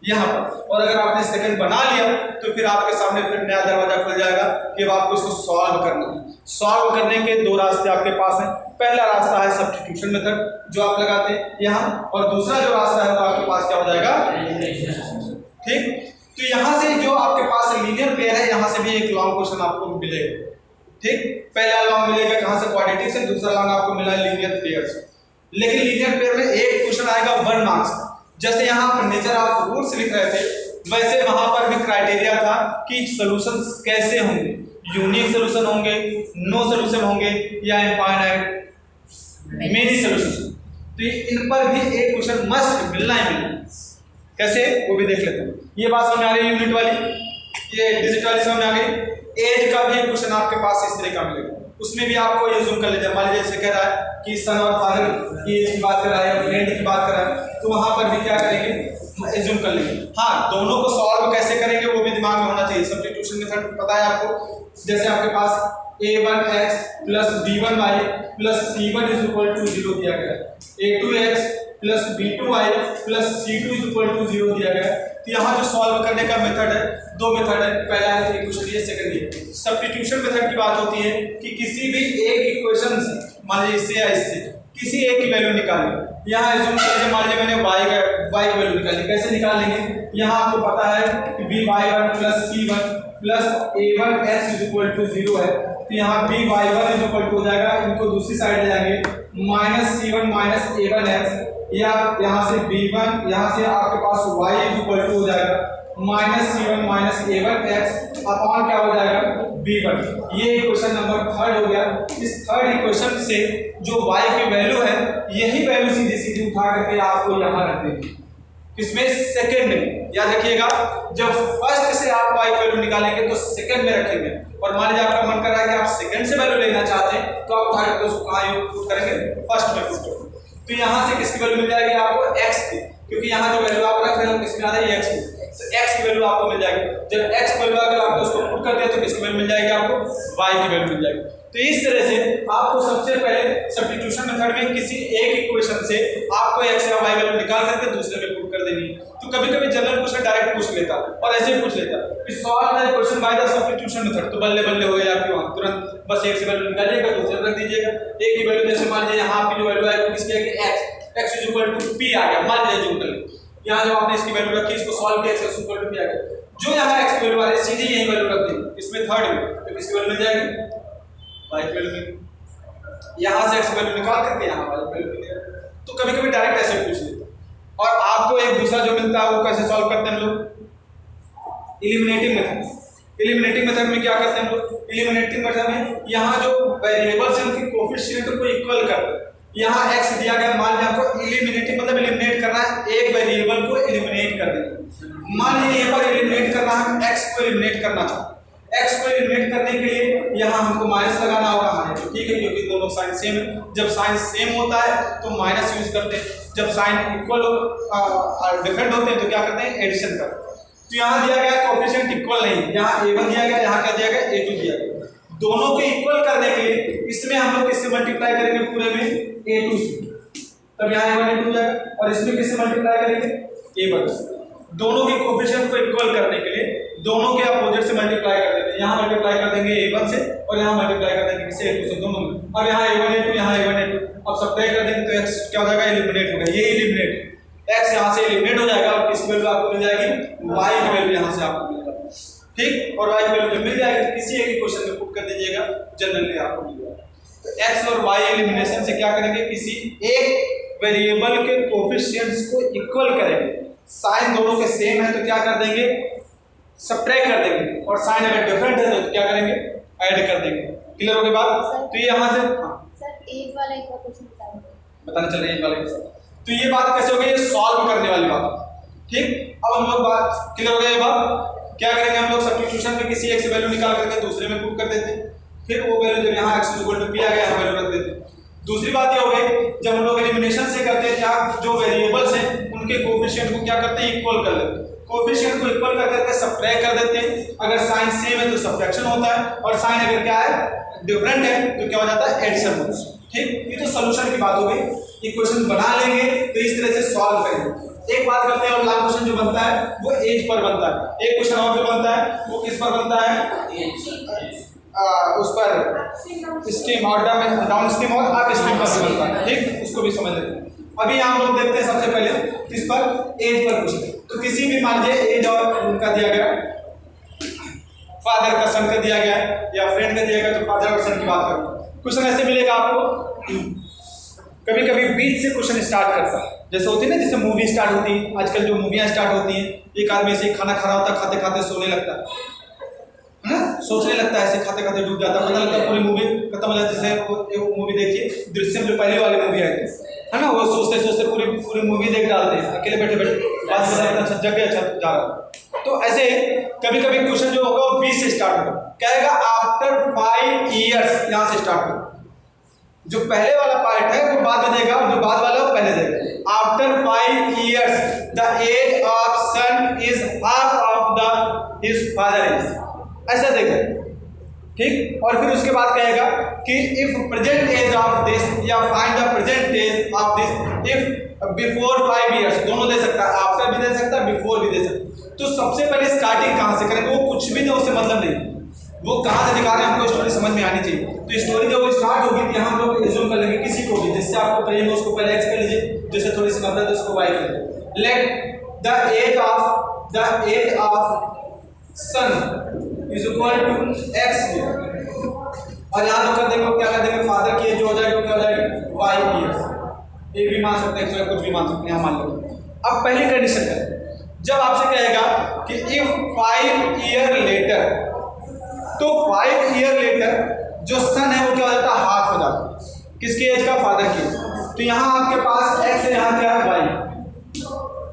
यहाँ पर, और अगर आपने सेकंड बना लिया तो फिर आपके सामने फिर नया दरवाजा खुल जाएगा कि अब आपको इसको सॉल्व करना है। सॉल्व करने के 2 रास्ते आपके पास हैं। पहला रास्ता है सब्स्टिट्यूशन मेथड जो आप लगाते हैं यहाँ, और दूसरा जो रास्ता है वो आपके पास क्या हो जाएगा, ठीक। तो यहाँ से जो आपके पास लीनियर पेयर है, यहाँ से भी एक लॉन्ग क्वेश्चन आपको मिलेगा, ठीक। पहला लॉन्ग मिलेगा कहाँ से, क्वाड्रेटिक से, दूसरा लॉन्ग आपको मिला लीनियर पेयर से। लेकिन लीनियर पेयर में एक क्वेश्चन आएगा 1 मार्क्स, जैसे यहाँ पर नेचर ऑफ रूट्स लिख रहे थे, वैसे वहां पर भी क्राइटेरिया था कि सॉल्यूशंस कैसे होंगे, यूनिक सॉल्यूशन होंगे, नो सॉल्यूशन होंगे, या इनफाइनाइट मेनी सॉल्यूशन। तो इन पर भी एक क्वेश्चन मस्ट मिलना ही मिलना। कैसे, वो भी देख लेते हैं। ये बात समझ आ रही है यूनिट वाली, ये डिजिट वाली समझ आ गई। एज का भी एक क्वेश्चन आपके पास इस तरह का मिलेगा, उसमें भी आपको ये जूम कर लीजिए। मान लीजिए जैसे कह रहा है कि सन और फादर की एज की बात कर रहा है या फ्रेंड की बात कर रहा है, तो वहां पर भी क्या करेंगे, एज्यूम कर लेंगे। हाँ, दोनों को सॉल्व कैसे करेंगे वो भी दिमाग में होना चाहिए। सब्स्टिट्यूशन मेथड पता है आपको, जैसे आपके पास a1x plus b1y plus c1 is equal to 0 दिया गया है, a2x plus b2y plus c2 is equal to 0 दिया गया है। तो यहाँ जो सॉल्व करने का मेथड है, 2 मेथड है, पहला है इक्वेशन ये, सेकंड ये। सब्स्टिट्यूशन मेथड की बात होती है कि किसी भी एक इक्वेशन से, मान लीजिए इससे या इससे किसी एक की वैल्यू निकालें। यहाँ एज्यूम कीजिए, मान लीजिए मैंने y की वैल्यू निकाली, कैसे निकालेंगे, यहाँ आपको पता है कि by1 plus c1 plus a1x is equal to 0 है, तो यहाँ by1 इज इक्वल टू हो जाएगा, इनको दूसरी साइड ले जाएंगे माइनस c1 माइनस a1x, या यहाँ से b1, यहाँ से आपके पास y इज इक्वल टू हो जाएगा minus c1 minus a1x upon क्या हो जाएगा b1। ये इक्वेशन नंबर 3 हो गया। इस थर्ड इक्वेशन से जो y की वैल्यू है, यही वैल्यू सीधी सीधी उठा करके आपको यहाँ रख देंगे, इसमें सेकंड में। याद रखिएगा, जब फर्स्ट से आप y की वैल्यू निकालेंगे तो सेकंड में रखेंगे, और मान लीजिए आपका मन कर रहा है कि आप सेकंड से वैल्यू लेना चाहते हैं, तो आप उठा करके उसको कहाँ पुट करेंगे, फर्स्ट में पुट करेंगे। तो यहाँ से किसकी वैल्यू मिल जाएगी आपको, x की, क्योंकि यहाँ जो वैल्यू आप रख रहे हो किसमें आ रही है, x की, तो x की वैल्यू आपको मिल जाएगी। जब x की वैल्यू अगर आपको उसको पुट कर दिया तो किसकी वैल्यू मिल जाएगी आपको, y की वैल्यू मिल जाएगी। तो इस तरह से आपको सबसे पहले सब्स्टिट्यूशन मेथड में किसी एक इक्वेशन से आपको x या y वैल्यू निकाल करके दूसरे में पुट कर देनी है। तो कभी कभी जनरल क्वेश्चन डायरेक्ट पूछ लेता और ऐसे ही पूछ लेता कि solve the question by the substitution method, तो बल्ले बल्ले हो गया आपके वहां, तुरंत बस एक से वैल्यू निकालिएगा, दूसरे में रख दीजिएगा। एक की वैल्यू जैसे मान लीजिए यहाँ आपकी जो वैल्यू है वो किसकी है, x is equal to p आ गया, मान लीजिए जो कर यहाँ जब आपने इसकी वैल्यू रखी, इसको सॉल्व किया, x इक्वल टू p आ गया। जो यहाँ x की वैल्यू आ रही है सीधी यही वैल्यू रख देंगे इसमें थर्ड में, तो किसकी वैल्यू मिल जाएगी, y की वैल्यू मिल। यहाँ से x की वैल्यू निकाल करके यहाँ y की वैल्यू मिल जाएगी। तो कभी कभी डायरेक्ट ऐसे पूछ लेते हैं। और आपको एक दूसरा जो मिलता है वो कैसे सॉल्व करते हैं हम लोग, एलिमिनेटिंग मेथड। एलिमिनेटिंग मेथड में क्या करते हैं हम लोग, एलिमिनेटिंग मेथड में यहाँ जो वेरिएबल्स हैं उनके कोएफिशिएंट को इक्वल करते हैं। यहाँ x दिया गया, मान लिया आपको एलिमिनेटिंग मतलब एलिमिनेट करना है, एक वेरिएबल को एलिमिनेट कर देना। मान लीजिए यहाँ पर एलिमिनेट करना है, x को एलिमिनेट करना चाहते हैं। x को एलिमिनेट करने के लिए यहाँ हमको माइनस लगाना होगा, हाँ ठीक है, क्योंकि दोनों साइन सेम है। जब साइन सेम होता है तो माइनस यूज करते हैं, जब साइन इक्वल डिफरेंट होते हैं तो क्या करते हैं, एडिशन करते हैं। तो यहाँ दिया गया कोएफिशिएंट इक्वल नहीं, यहाँ a1 दिया गया, यहाँ क्या दिया गया, a2 दिया गया। दोनों को इक्वल करने के लिए इसमें हम लोग किससे मल्टीप्लाई करेंगे, पूरे में a2 से, तब यहाँ a1 a2 हो जाएगा, और इसमें किससे मल्टीप्लाई करेंगे, a1 से। दोनों के कोएफिशिएंट को इक्वल करने के लिए दोनों के अपोजिट से मल्टीप्लाई कर देंगे, यहाँ मल्टीप्लाई कर देंगे a1 से और यहाँ मल्टीप्लाई कर देंगे किससे, a2 से, दोनों में। अब यहाँ a1 a2, यहाँ a1 a2, अब सब्ट्रैक्ट कर देंगे तो x क्या हो जाएगा, एलिमिनेट होगा, ये एलिमिनेट, x यहाँ से एलिमिनेट हो जाएगा और किसकी वैल्यू आपको मिल जाएगी, y की वैल्यू यहाँ से आपको मिल जाएगी, ठीक। और y की वैल्यू जब मिल जाएगी तो किसी एक क्वेश्चन में पुट कर दीजिएगा, जनरली आपको मिल जाएगा। तो x और y एलिमिनेशन से क्या करेंगे, किसी एक वेरिएबल के कोएफिशिएंट्स को इक्वल करेंगे। साइन दोनों के सेम है तो क्या कर देंगे, सब्ट्रैक्ट कर देंगे, और साइन अगर डिफरेंट है तो क्या करेंगे, ऐड कर देंगे। क्लियर हो गई बात। तो ये यहाँ से सर एज वाला एक क्वेश्चन बताना चल रही है वाले के साथ। तो ये बात कैसे हो गई, ये सॉल्व करने वाली बात, ठीक। अब हम लोग बात क्लियर हो गई, ये बात क्या करेंगे, हम लोग सब्स्टिट्यूशन में किसी एक से वैल्यू निकाल करके दूसरे में पुट कर देते हैं, फिर वो वैल्यू जब यहाँ x इक्वल टू p आ गया यहाँ वैल्यू रख देते हैं। दूसरी बात ये हो गई, जब हम लोग एलिमिनेशन से करते हैं, क्या जो वेरिएबल्स हैं उनके कोएफिशिएंट को क्या करते हैं, इक्वल कर लेते हैं। कोएफिशिएंट को इक्वल कर करके सब्ट्रैक्ट कर देते हैं, अगर साइन सेम है तो सब्ट्रैक्शन होता है, और साइन अगर क्या है, डिफरेंट है तो क्या हो जाता है, एडिशन होता है, ठीक। ये तो सॉल्यूशन की बात हो गई। इक्वेशन बना लेंगे तो इस तरह से सॉल्व करेंगे। एक बात करते हैं, और लास्ट क्वेश्चन जो बनता है वो एज पर बनता है। एक क्वेश्चन और जो बनता है वो किस पर बनता है, उस पर स्ट्रीम और डाउन स्ट्रीम और अप स्ट्रीम पर बनता है, ठीक। उसको भी समझ लेते हैं। अभी हम लोग देखते हैं सबसे पहले किस पर, एज पर क्वेश्चन। तो किसी भी मान लीजिए एज और उनका दिया गया, फादर का सन का दिया गया है या फ्रेंड का दिया गया, तो फादर और सन की बात करूँ। क्वेश्चन ऐसे मिलेगा आपको, कभी कभी बीच से क्वेश्चन स्टार्ट करता है, जैसे होती है ना, जैसे मूवी स्टार्ट होती है, आजकल जो मूवियाँ स्टार्ट होती हैं, एक आदमी ऐसे खाना खा रहा होता है, खाते खाते सोने लगता है ना, सोचने लगता है, ऐसे खाते खाते डूब जाता है, पता लगता है पूरी मूवी खत्म हो जाती है। जैसे एक मूवी देखिए दृश्यम, जो पहले वाली मूवी आई थी, है ना, वो सोचते सोचते पूरी मूवी देख डालते हैं, अकेले बैठे बैठे बात करते, अच्छा जग गया, अच्छा जा रहा। तो ऐसे कभी कभी क्वेश्चन जो होगा वो बीच से स्टार्ट होगा, कहेगा आफ्टर 5 years, यहाँ से स्टार्ट होगा। जो पहले वाला पार्ट है वो बाद में देगा, और जो बाद वाला वो पहले देगा। After 5 years the age of son is half of the his father is, ऐसा देगा, ठीक। और फिर उसके बाद कहेगा कि if present age of this, या find the present age of this if before 5 years, दोनों दे सकता है, आफ्टर भी दे सकता है, बिफोर भी दे सकता है। तो सबसे पहले स्टार्टिंग कहाँ से करेंगे, वो कुछ भी दे, उससे मतलब नहीं, वो कहाँ से दिखा रहे हैं हमको, स्टोरी समझ में आनी चाहिए। तो स्टोरी जब स्टार्ट होगी तो यहाँ हम लोग एज्यूम कर लेंगे किसी को भी, जिससे आपको करिए उसको पहले एक्स कर लीजिए, जैसे थोड़ी सी कम है तो उसको वाई कर लीजिए। Let the age of son is equal to x, और यहाँ लोग कर देंगे, क्या कर देंगे, फादर की एज जो हो जाएगी क्या हो जाएगी, वाई की एज। ये भी मान सकते हैं, कुछ भी मान सकते हैं, मान लो। अब पहली कंडीशन करें, जब आपसे कहेगा कि इफ 5 years लेटर, तो 5 years लेटर जो सन है वो क्या हो जाता है, हाफ हो जाता है, किसकी एज का, फादर की। तो यहाँ आपके पास एक्स है, यहाँ क्या है, वाई।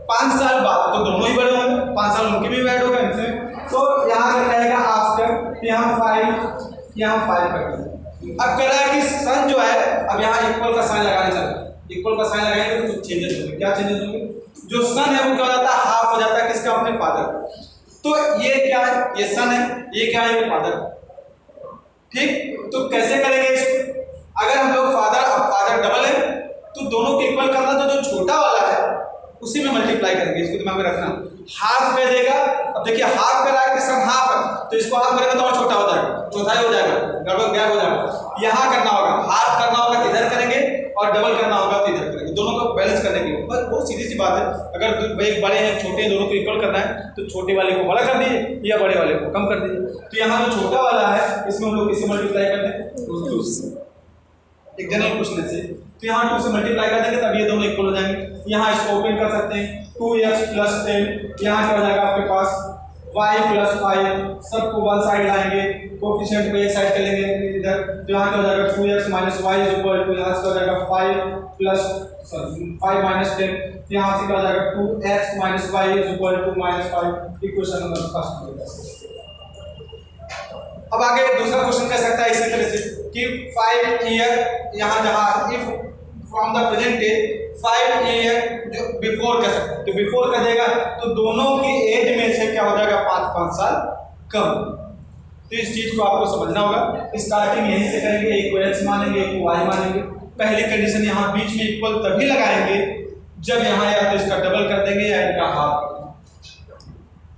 5 साल बाद तो दोनों ही बड़े होंगे, 5 साल उनके भी ऐड होगा इनसे, तो यहाँ क्या रहेगा आफ्टर, यहाँ 5, यहाँ 5 कर देंगे। अब कह रहा है कि सन जो है, अब यहाँ इक्वल का साइन लगाने चलता है, इक्वल का साइन लगाएंगे तो कुछ चेंजेस होंगे। क्या चेंजेस होंगे, जो सन है वो क्या हो जाता है, हाफ हो जाता है, किसका, अपने फादर। तो ये क्या है, ये सन है, ये क्या है, ये फादर, ठीक। तो कैसे करेंगे इसको, अगर हम लोग फादर डबल है तो दोनों को इक्वल करना, तो जो छोटा वाला है उसी में मल्टीप्लाई करेंगे, इसको दिमाग में रखना। हाफ कर देगा, अब देखिए हाफ कर रहा है कि सन हाफ है, तो इसको हाफ करेंगे तो और छोटा हो जाएगा, चौथाई हो जाएगा, डबल गैप हो जाएगा। यहाँ करना होगा, हाफ करना होगा तो इधर करेंगे, और डबल करना होगा तो इधर करेंगे, दोनों को बैलेंस करने के लिए। बस बहुत सीधी सी बात है, अगर एक बड़े हैं छोटे हैं, दोनों को इक्वल करना है तो छोटे वाले को बड़ा कर दीजिए या बड़े वाले को कम कर दीजिए। तो यहाँ जो छोटा वाला है इसमें हम लोग किससे मल्टीप्लाई कर दें, 2 से, एक जनरल क्वेश्चन से। तो यहाँ 2 से मल्टीप्लाई कर देंगे तब ये दोनों इक्वल हो जाएंगे। यहाँ इसको ओपन कर सकते हैं, 2x + 10, यहाँ क्या हो जाएगा आपके पास y प्लस 5 सबको वन साइड लाएंगे, कोफिशिएंट को एक साइड चलेंगे इधर, तो यहाँ क्या हो जाएगा 2x minus y is equal to, यहाँ से हो जाएगा 5 प्लस 5 माइनस 10, यहाँ से क्या हो जाएगा 2x minus y is equal to minus 5। Equation number first. अब आगे दूसरा क्वेश्चन कह सकता है इसी तरह से कि 5 ईयर यहाँ जहाँ if from the present day 5 year जो बिफोर कर सकते हैं, तो बिफोर कर देगा तो दोनों की एज में से क्या हो जाएगा 5 साल कम। तो इस चीज को आपको समझना होगा। स्टार्टिंग यहीं से करेंगे, एक को x मानेंगे एक को y मानेंगे। पहली कंडीशन यहाँ बीच में इक्वल तभी लगाएंगे जब यहाँ या तो इसका डबल कर देंगे या इनका हाफ।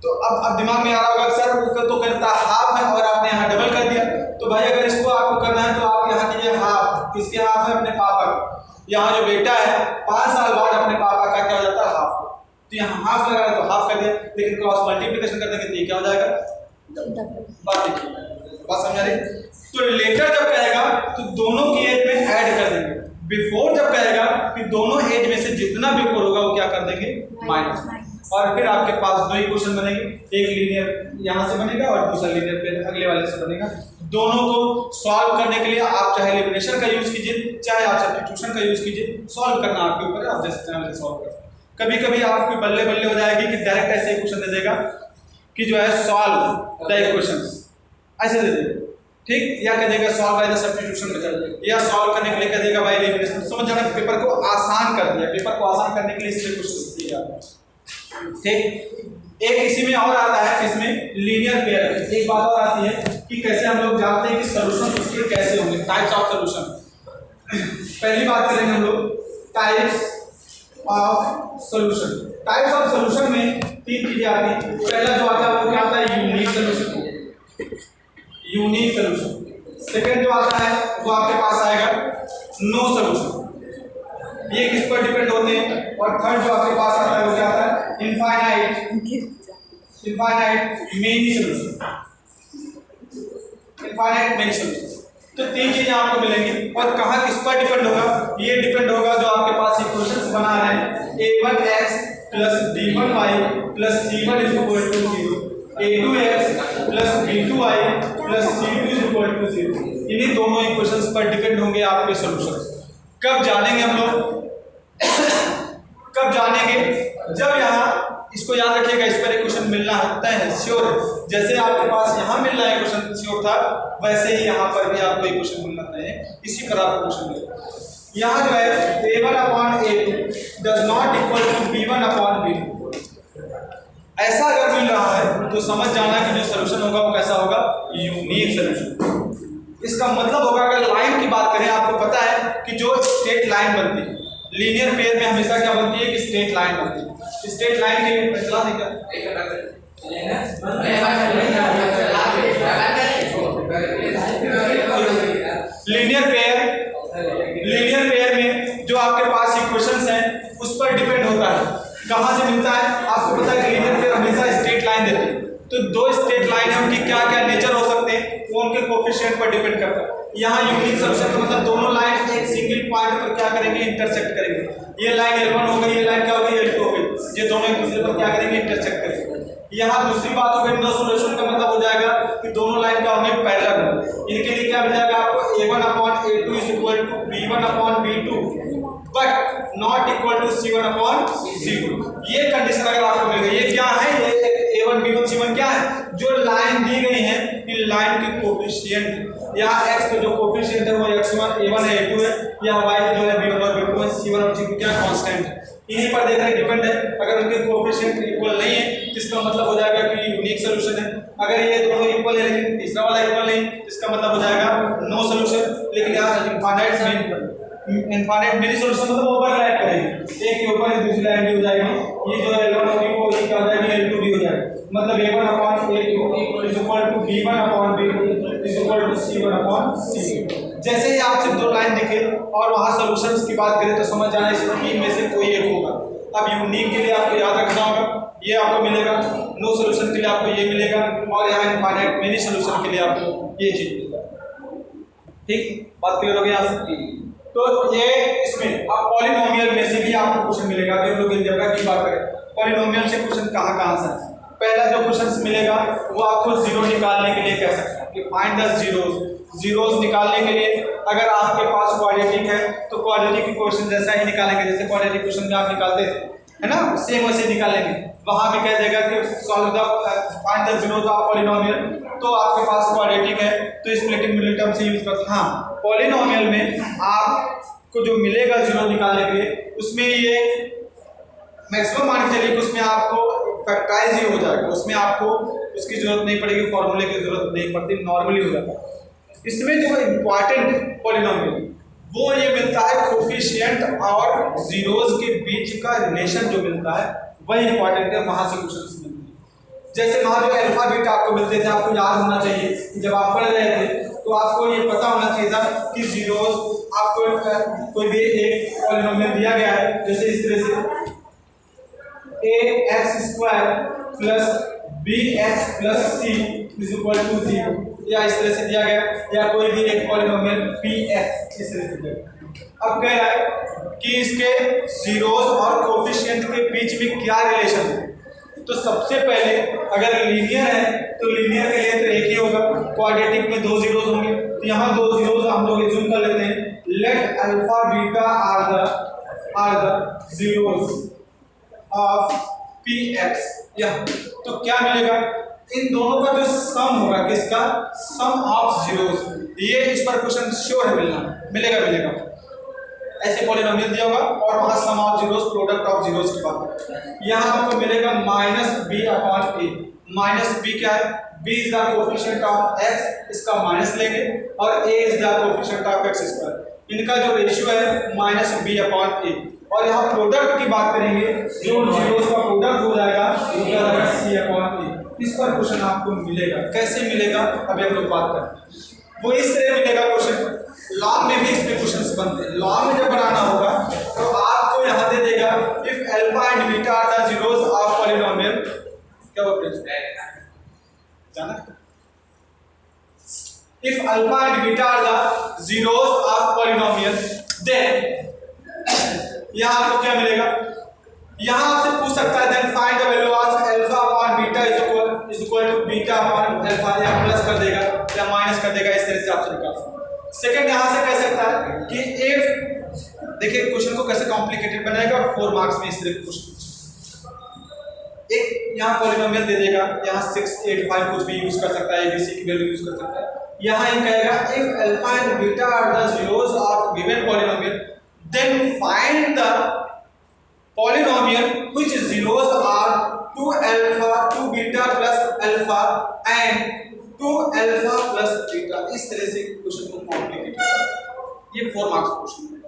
तो अब दिमाग में आ रहा होगा सर वो तो करता हाफ है और आपने यहाँ डबल कर दिया, तो भाई अगर इसको आपको करना है तो आप यहाँ कीजिए हाफ। किसके हाफ है? अपने पापा का। यहाँ जो बेटा है 5 साल बाद अपने पापा का क्या हो जाता है? हाफ। तो यहाँ हाफ लगा है तो हाफ कर दिया, लेकिन क्रॉस मल्टीप्लिकेशन कर देंगे तो ये क्या हो जाएगा? बात समझ रही? तो लेटर जब कहेगा तो दोनों की एज में ऐड कर देंगे। बिफोर जब कहेगा कि दोनों एज में से जितना बिफोर होगा वो क्या कर देंगे? माइनस। और फिर आपके पास दो इक्वेशन बनेंगे, एक लीनियर यहाँ से बनेगा और दूसरा लीनियर फिर अगले वाले से बनेगा। दोनों को सॉल्व करने के लिए आप चाहे एलिमिनेशन का यूज कीजिए, चाहे आप सब्स्टिट्यूशन का यूज कीजिए, सॉल्व करना आपके ऊपर है, आप जैसे चाहे सॉल्व कर। कभी कभी आपकी बल्ले बल्ले हो जाएगी कि डायरेक्ट ऐसे इक्वेशन दे देगा कि जो है सॉल्व द इक्वेशंस ऐसे दे देगा, ठीक, या कह देगा solve by the substitution method, या सॉल्व करने के लिए कह देगा बाय एलिमिनेशन। समझ जाना, पेपर को आसान कर दिया। पेपर को आसान करने के लिए इसलिए क्वेश्चन दिए जाते हैं, ठीक। एक इसी में और आता है जिसमें लीनियर पेयर। एक बात और आती है कि कैसे हम लोग जानते हैं कि सॉल्यूशन उसके कैसे होंगे, टाइप्स ऑफ सॉल्यूशन। पहली बात करेंगे हम लोग types of solution. Types of solution में 3 चीजें आती हैं। पहला जो आता है वो क्या आता है? Unique solution. Unique solution. Second जो आता है वो आपके पास आएगा नो सॉल्यूशन, ये किस पर डिपेंड होते हैं। और थर्ड जो आपके पास आता है वो क्या आता है? Infinite many solution. Infinite many solution. तो 3 चीजें आपको मिलेंगी। और कहाँ किस पर डिपेंड होगा? ये डिपेंड होगा जो आपके पास इक्वेशंस बना रहे हैं, a1x plus b1y plus c1 is equal to 0, a2x plus b2y plus c2 is equal to 0। इन्हीं दोनों इक्वेशंस पर डिपेंड होंगे आपके सॉल्यूशंस। कब जानेंगे हम लोग? कब जानेंगे? जब यहाँ इसको याद रखिएगा, इस पर एक क्वेश्चन मिलना होता है, श्योर है। जैसे आपके पास यहाँ मिल रहा है क्वेश्चन श्योर था, वैसे ही यहाँ पर भी आपको एक क्वेश्चन मिलना है, इसी पर आपको क्वेश्चन मिलेगा। यहाँ जो है a1/a2 does not equal to b1/b2, ऐसा अगर मिल रहा है तो समझ जाना कि जो सॉल्यूशन होगा वो कैसा होगा? Unique solution. इसका मतलब होगा, अगर लाइन की बात करें, आपको पता है कि जो स्ट्रेट लाइन बनती है लीनियर पेयर में हमेशा क्या बनती है कि स्ट्रेट लाइन बनती है। स्ट्रेट लाइन के फैसला देगा लीनियर पेयर में जो आपके पास इक्वेशंस हैं उस पर डिपेंड होता है। कहाँ से मिलता है? आपको पता है कि लीनियर पेयर हमेशा स्ट्रेट लाइन देती है। तो दो स्ट्रेट लाइन है, उनकी क्या क्या नेचर हो सकते हैं वो उनके कोफिशिएंट पर डिपेंड करता है। यहाँ यूनिक सॉल्यूशन का मतलब दोनों लाइन एक सिंगल पॉइंट पर क्या करेंगे? इंटरसेक्ट करेंगे। ये लाइन L1 हो गई, ये लाइन क्या हो गई? L2 हो गई। ये दोनों एक दूसरे पर क्या करेंगे? इंटरसेक्ट करेंगे। यहाँ दूसरी बात हो गई नो सॉल्यूशन का मतलब हो जाएगा कि दोनों लाइन क्या होंगे? पैरेलल। इनके लिए क्या मिल जाएगा आपको? a1/a2 is equal to b1/b2 but not equal to c1/c2। ये कंडीशन अगर आपको मिल गई, ये क्या है? ये a1 b1 c1 क्या है? जो लाइन दी गई है इन लाइन के कोफिशिएंट, यहाँ x का जो कोफिशिएंट है वो x1 a1 है a2 है, यहाँ y जो है b1 और b2 है, c1 और c2 क्या कांस्टेंट है, इन्हीं पर देख रहे डिपेंड है। अगर उनके कोफिशिएंट इक्वल नहीं है इसका मतलब हो जाएगा कि यूनिक सॉल्यूशन है। अगर ये दोनों इक्वल है लेकिन तीसरा वाला इक्वल नहीं, इसका मतलब हो जाएगा नो सॉल्यूशन। लेकिन यहाँ इनफाइनाइट मेनी सॉल्यूशन मतलब ओवरलैप करेंगे, एक के ऊपर दूसरी लाइन भी हो जाएगी। ये जो L1 होगी वो ये क्या हो जाएगी? L2 भी हो जाएगा। मतलब a1/a2 is equal to b1/b2 is equal to c1/c2। जैसे ही आपसे दो लाइन दिखे और वहाँ सॉल्यूशंस की बात करें तो समझ जाना इस तीन में से कोई एक होगा। अब यूनिक के लिए आपको याद रखना होगा, ये आपको मिलेगा, नो सॉल्यूशन के लिए आपको ये मिलेगा, और यहाँ इनफाइनाइट मेनी सॉल्यूशन के लिए आपको ये चीज मिलेगा। ठीक, बात क्लियर हो गई यहाँ से? तो ये इसमें अब पॉलिनोमियल में से भी आपको क्वेश्चन मिलेगा। अभी हम लोग अलजेब्रा की बात करें, पॉलिनोमियल से क्वेश्चन कहाँ से? पहला जो क्वेश्चन मिलेगा वो आपको जीरो निकालने के लिए कह सकते हैं कि फाइंड द जीरोस निकालने के लिए अगर आपके पास क्वाड्रेटिक है तो क्वाड्रेटिक क्वेश्चन जैसा ही निकालेंगे जैसे क्वाड्रेटिक क्वेश्चन में आप निकालते थे, है ना, सेम वैसे निकालेंगे। वहां भी कह देगा कि solve the find the zeros of polynomial, तो आपके पास क्वाड्रेटिक है तो स्प्लिटिंग मिडिल टर्म से यूज करते हैं। हाँ, पॉलिनोमियल में आपको जो मिलेगा जीरो निकालने के लिए उसमें ये मैक्सिमम मान के चलिए कि उसमें आपको फैक्टराइज ही हो जाएगा, उसमें आपको उसकी जरूरत नहीं पड़ेगी, फॉर्मूले की जरूरत नहीं पड़ती, नॉर्मली हो जाता है। इसमें जो इम्पॉर्टेंट पॉलिनोमियल वो ये मिलता है कोफिशिएंट और जीरोस के बीच का रिलेशन जो मिलता है वही इंपॉर्टेंट है, वहां से क्वेश्चन मिलते हैं। जैसे वहां जो अल्फा बीटा आपको मिलते थे, आपको याद होना चाहिए कि जब आप पढ़ रहे थे तो आपको ये पता होना चाहिए था कि जीरोस आपको कोई भी एक पॉलिनोमियल दिया गया है, जैसे इस तरह से ax² plus bx plus c is equal to 0, या इस तरह से दिया गया, या कोई भी एक पॉलिनोमियल px इस तरह से दिया गया। अब कह रहा है कि इसके जीरोस और कोफिशिएंट के बीच में क्या रिलेशन है। तो सबसे पहले अगर लीनियर है तो लीनियर के लिए तो एक ही होगा, क्वाड्रेटिक में दो जीरोस होंगे, तो यहाँ दो जीरोस हम लोग एज्यूम कर लेते हैं। Let alpha beta are the zeros of px, यह तो क्या मिलेगा, इन दोनों का जो सम होगा, किसका सम ऑफ जीरोस, ये इस पर क्वेश्चन श्योर है मिलेगा। ऐसे पॉलिनोमियल दिया होगा और वहां sum of zeros, product of zeros की बात करें, यहाँ आपको मिलेगा -b/a। माइनस बी क्या है, b is the coefficient of x, इसका माइनस लेंगे, और a is the coefficient of x², इनका जो रेशियो है -b/a। और यहाँ प्रोडक्ट की बात करेंगे, जो जीरोस का प्रोडक्ट हो जाएगा c/a। इस पर क्वेश्चन आपको मिलेगा, कैसे मिलेगा अभी हम लोग बात करें। वो इस तरह मिलेगा क्वेश्चन, लॉ में भी इसमें क्वेश्चंस बनते हैं। लॉ में जब बनाना होगा तो आपको यहाँ दे देगा if alpha and beta are the zeros of polynomial, क्या बोलते हैं जाना, if alpha and beta are the zeros of polynomial then यहाँ आपको क्या मिलेगा, यहाँ आपसे पूछ सकता है then find the value of alpha upon beta is equal to beta upon alpha, या प्लस कर देगा या माइनस कर देगा, इस तरह से आपसे निकाल सकते हैं। सेकंड यहाँ से कह सकता है कि इफ, देखिए क्वेश्चन को कैसे कॉम्प्लिकेटेड बनाएगा 4 मार्क्स में इस तरह के क्वेश्चन, एक यहाँ पॉलिनोमियल दे देगा, यहाँ 6, 8, 5 कुछ भी यूज कर सकता है, एबीसी की वैल्यू यूज कर सकता है। यहाँ ये कहेगा if alpha and beta are the zeros of given polynomial then find the polynomial which zeros are 2 alpha 2 beta plus alpha and 2 alpha plus beta। इस तरह से क्वेश्चन को कॉम्प्लिकेट करना, ये 4 मार्क्स क्वेश्चन है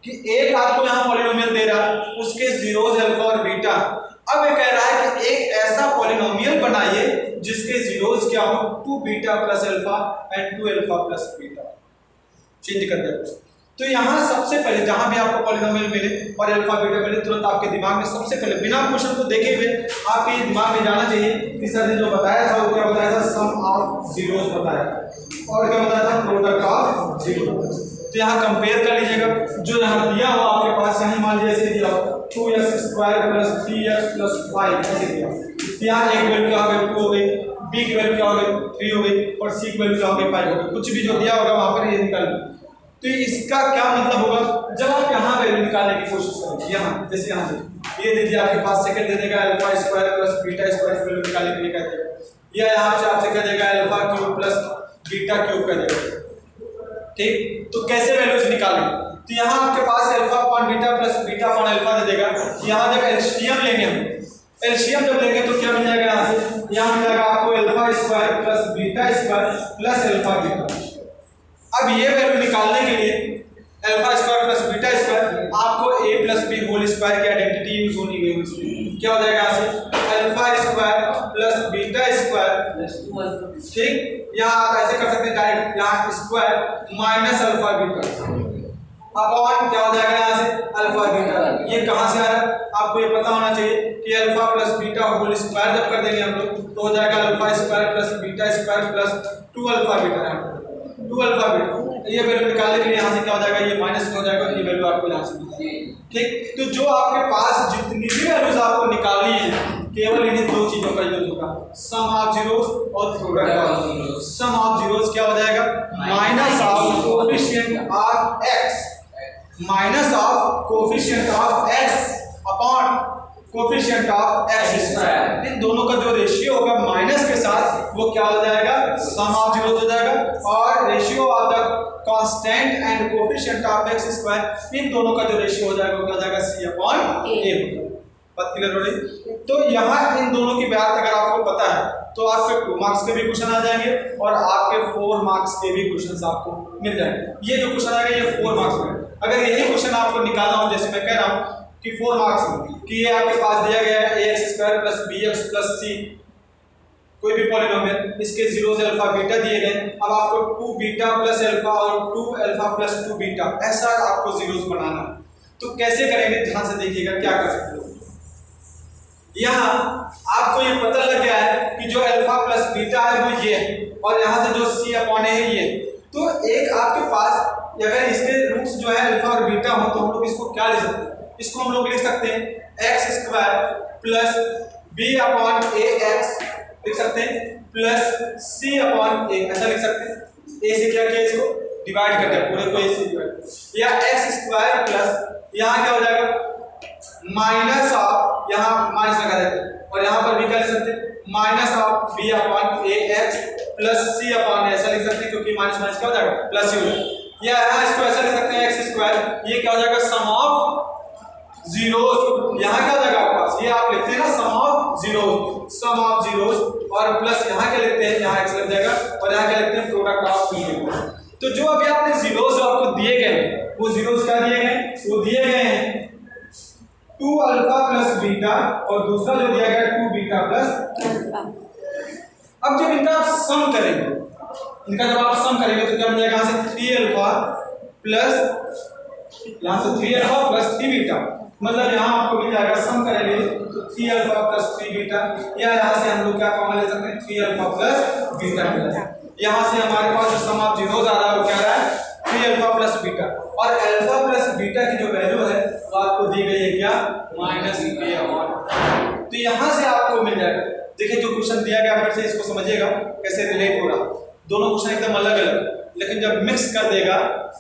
कि एक आपको यहाँ पॉलिनोमियल दे रहा है, उसके जीरोस अल्फा और बीटा। अब ये कह रहा है कि एक ऐसा पॉलिनोमियल बनाइए जिसके जीरोस क्या हो 2 beta plus alpha and 2 alpha plus beta, change कर दिया। तो यहाँ सबसे पहले जहां भी आपको पॉलिनोमियल मिले और अल्फा बीटा मिले, तुरंत आपके दिमाग में सबसे पहले बिना क्वेश्चन को देखे हुए आपके दिमाग में जाना चाहिए कि सर ने जो बताया था वो क्या बताया था, सम ऑफ जीरोस बताया, और क्या बताया था, प्रोडक्ट ऑफ जीरोस। तो यहाँ कंपेयर कर लीजिएगा, जो यहाँ दिया हो आपके पास, यहाँ मान लीजिए ऐसे दिया हो 2x² प्लस 3x प्लस 5 ऐसे दिया, यहाँ एक वैल्यू क्या हो गई 2 हो गई, b की वैल्यू क्या हो गई 3 हो गई, और c की वैल्यू क्या हो गई 5 हो गई, कुछ भी जो दिया होगा वहां पर ये निकाल। तो इसका क्या मतलब होगा, जब आप यहाँ वैल्यू निकालने की कोशिश करेंगे, यहाँ जैसे यहाँ ये दे दिया आपके पास, सेकंड दे देगा अल्फा² प्लस बीटा² की वैल्यू निकालने के लिए कह देगा, या यहाँ से आपसे कह देगा अल्फा³ प्लस बीटा³ कह देगा, ठीक। तो कैसे वैल्यूज निकालेंगे, तो यहाँ आपके पास alpha upon beta plus beta upon alpha दे देगा, यहाँ जब एलसीएम लेंगे हम, एलसीएम जब लेंगे तो क्या मिल जाएगा, यहाँ से यहाँ मिल जाएगा आपको अल्फा² plus beta plus alpha beta. अब ये वैल्यू निकालने के लिए अल्फा² प्लस बीटा² आपको a plus b whole square की आइडेंटिटी यूज होनी है, क्या हो जाएगा यहाँ से अल्फा² प्लस बीटा², ठीक। यहाँ आप ऐसे कर सकते हैं डायरेक्ट, यहाँ square minus alpha beta upon क्या हो जाएगा यहाँ से अल्फा बीटा। ये कहाँ से आ रहा है आपको ये पता होना चाहिए कि alpha plus beta whole square जब कर देंगे हम लोग तो हो जाएगा alpha plus beta plus 2 alpha beta, 2 alpha beta. ये वैल्यू निकालने के लिए यहाँ से क्या हो जाएगा, ये माइनस हो जाएगा, ये वैल्यू आपको यहाँ से मिल जाएगी, ठीक। तो जो आपके पास जितनी भी वैल्यूज आपको निकालनी है केवल इन्हीं 2 चीजों का यूज सम ऑफ जीरोस और product of zeros. Sum of zeros क्या हो जाएगा? Minus of coefficient of x, minus of coefficient of x upon coefficient of x square. इन दोनों का जो रेशियो होगा माइनस के साथ वो क्या हो जाएगा? सम ऑफ जीरोस हो जाएगा। और ratio of the constant and coefficient of x square, इन दोनों का जो रेशियो हो जाएगा वो क्या हो जाएगा? c upon a। बात क्लियर हो रही? तो यहाँ इन दोनों की बात अगर आपको पता है तो आपके 2 मार्क्स के भी क्वेश्चन आ जाएंगे और आपके 4 मार्क्स के भी क्वेश्चन आपको मिल जाएंगे। ये जो क्वेश्चन आएगा ये 4 मार्क्स में। अगर यही क्वेश्चन आपको निकालना हो, जैसे मैं कह रहा हूँ कि 4 मार्क्स में कि ये आपके पास दिया गया है ax² + bx + c, कोई भी पॉलिनोमियल, इसके जीरोस अल्फा बीटा दिए गए। अब आपको 2 बीटा + अल्फा और 2 अल्फा + 2 बीटा ऐसा आपको जीरोस बनाना है। तो कैसे करेंगे? ध्यान से देखिएगा क्या कर सकते हो। यहाँ आपको ये पता लग गया है कि जो अल्फा + बीटा है वो ये है और यहाँ से जो c अपॉन a है ये। तो एक आपके पास अगर इसके रूट्स जो है अल्फा और बीटा हो तो हम लोग इसको क्या लिख सकते हैं? इसको हम लोग लिख सकते हैं x² + b अपॉन ax लिख सकते हैं प्लस c अपॉन a, ऐसा लिख सकते हैं। a से क्या किया? इसको डिवाइड कर दिया, पूरे को a से डिवाइड, या x² प्लस यहाँ क्या हो जाएगा? माइनस ऑफ, यहाँ माइनस लगा देते हैं और यहाँ पर भी क्या लिख सकते हैं? Minus of b upon ax plus c upon a, ऐसा लिख सकते हैं क्योंकि माइनस माइनस क्या हो जाएगा? प्लस ही हो जाएगा। या यहाँ इसको ऐसा लिख सकते हैं x², ये क्या हो जाएगा? सम ऑफ जीरोस। यहाँ क्या हो जाएगा आपके पास? ये आप लिखते हैं ना sum of zeros, sum of zeros, और प्लस यहाँ क्या लिखते हैं? यहाँ x लग जाएगा और यहाँ क्या लिखते हैं? Product of zeros. तो जो अभी आपने जीरोस जो आपको दिए गए वो जीरोस क्या दिए गए? वो दिए गए हैं 2 अल्फा + बीटा और दूसरा जो दिया गया 2 बीटा + अल्फा। अब जब इनका आप सम करेंगे, इनका जब आप सम करेंगे तो क्या मिल जाएगा? यहाँ से 3 अल्फा प्लस यहाँ से 3 अल्फा + 3 बीटा, मतलब यहाँ आपको मिल जाएगा सम करेंगे तो 3 अल्फा + 3 बीटा, या यहाँ से हम लोग क्या कॉमन ले सकते हैं? 3 अल्फा + बीटा मिल जाएगा। यहाँ से हमारे पास जो सम ऑफ जीरोस आ रहा है वो क्या रहा है? 3 अल्फा + बीटा, और अल्फा + बीटा की जो वैल्यू है वो आपको दी गई है क्या? -a/। तो यहाँ से आपको मिल जाएगा। देखिए जो क्वेश्चन दिया गया फिर से इसको समझिएगा कैसे रिलेट हो रहा। दोनों क्वेश्चन एकदम अलग अलग, लेकिन जब मिक्स कर देगा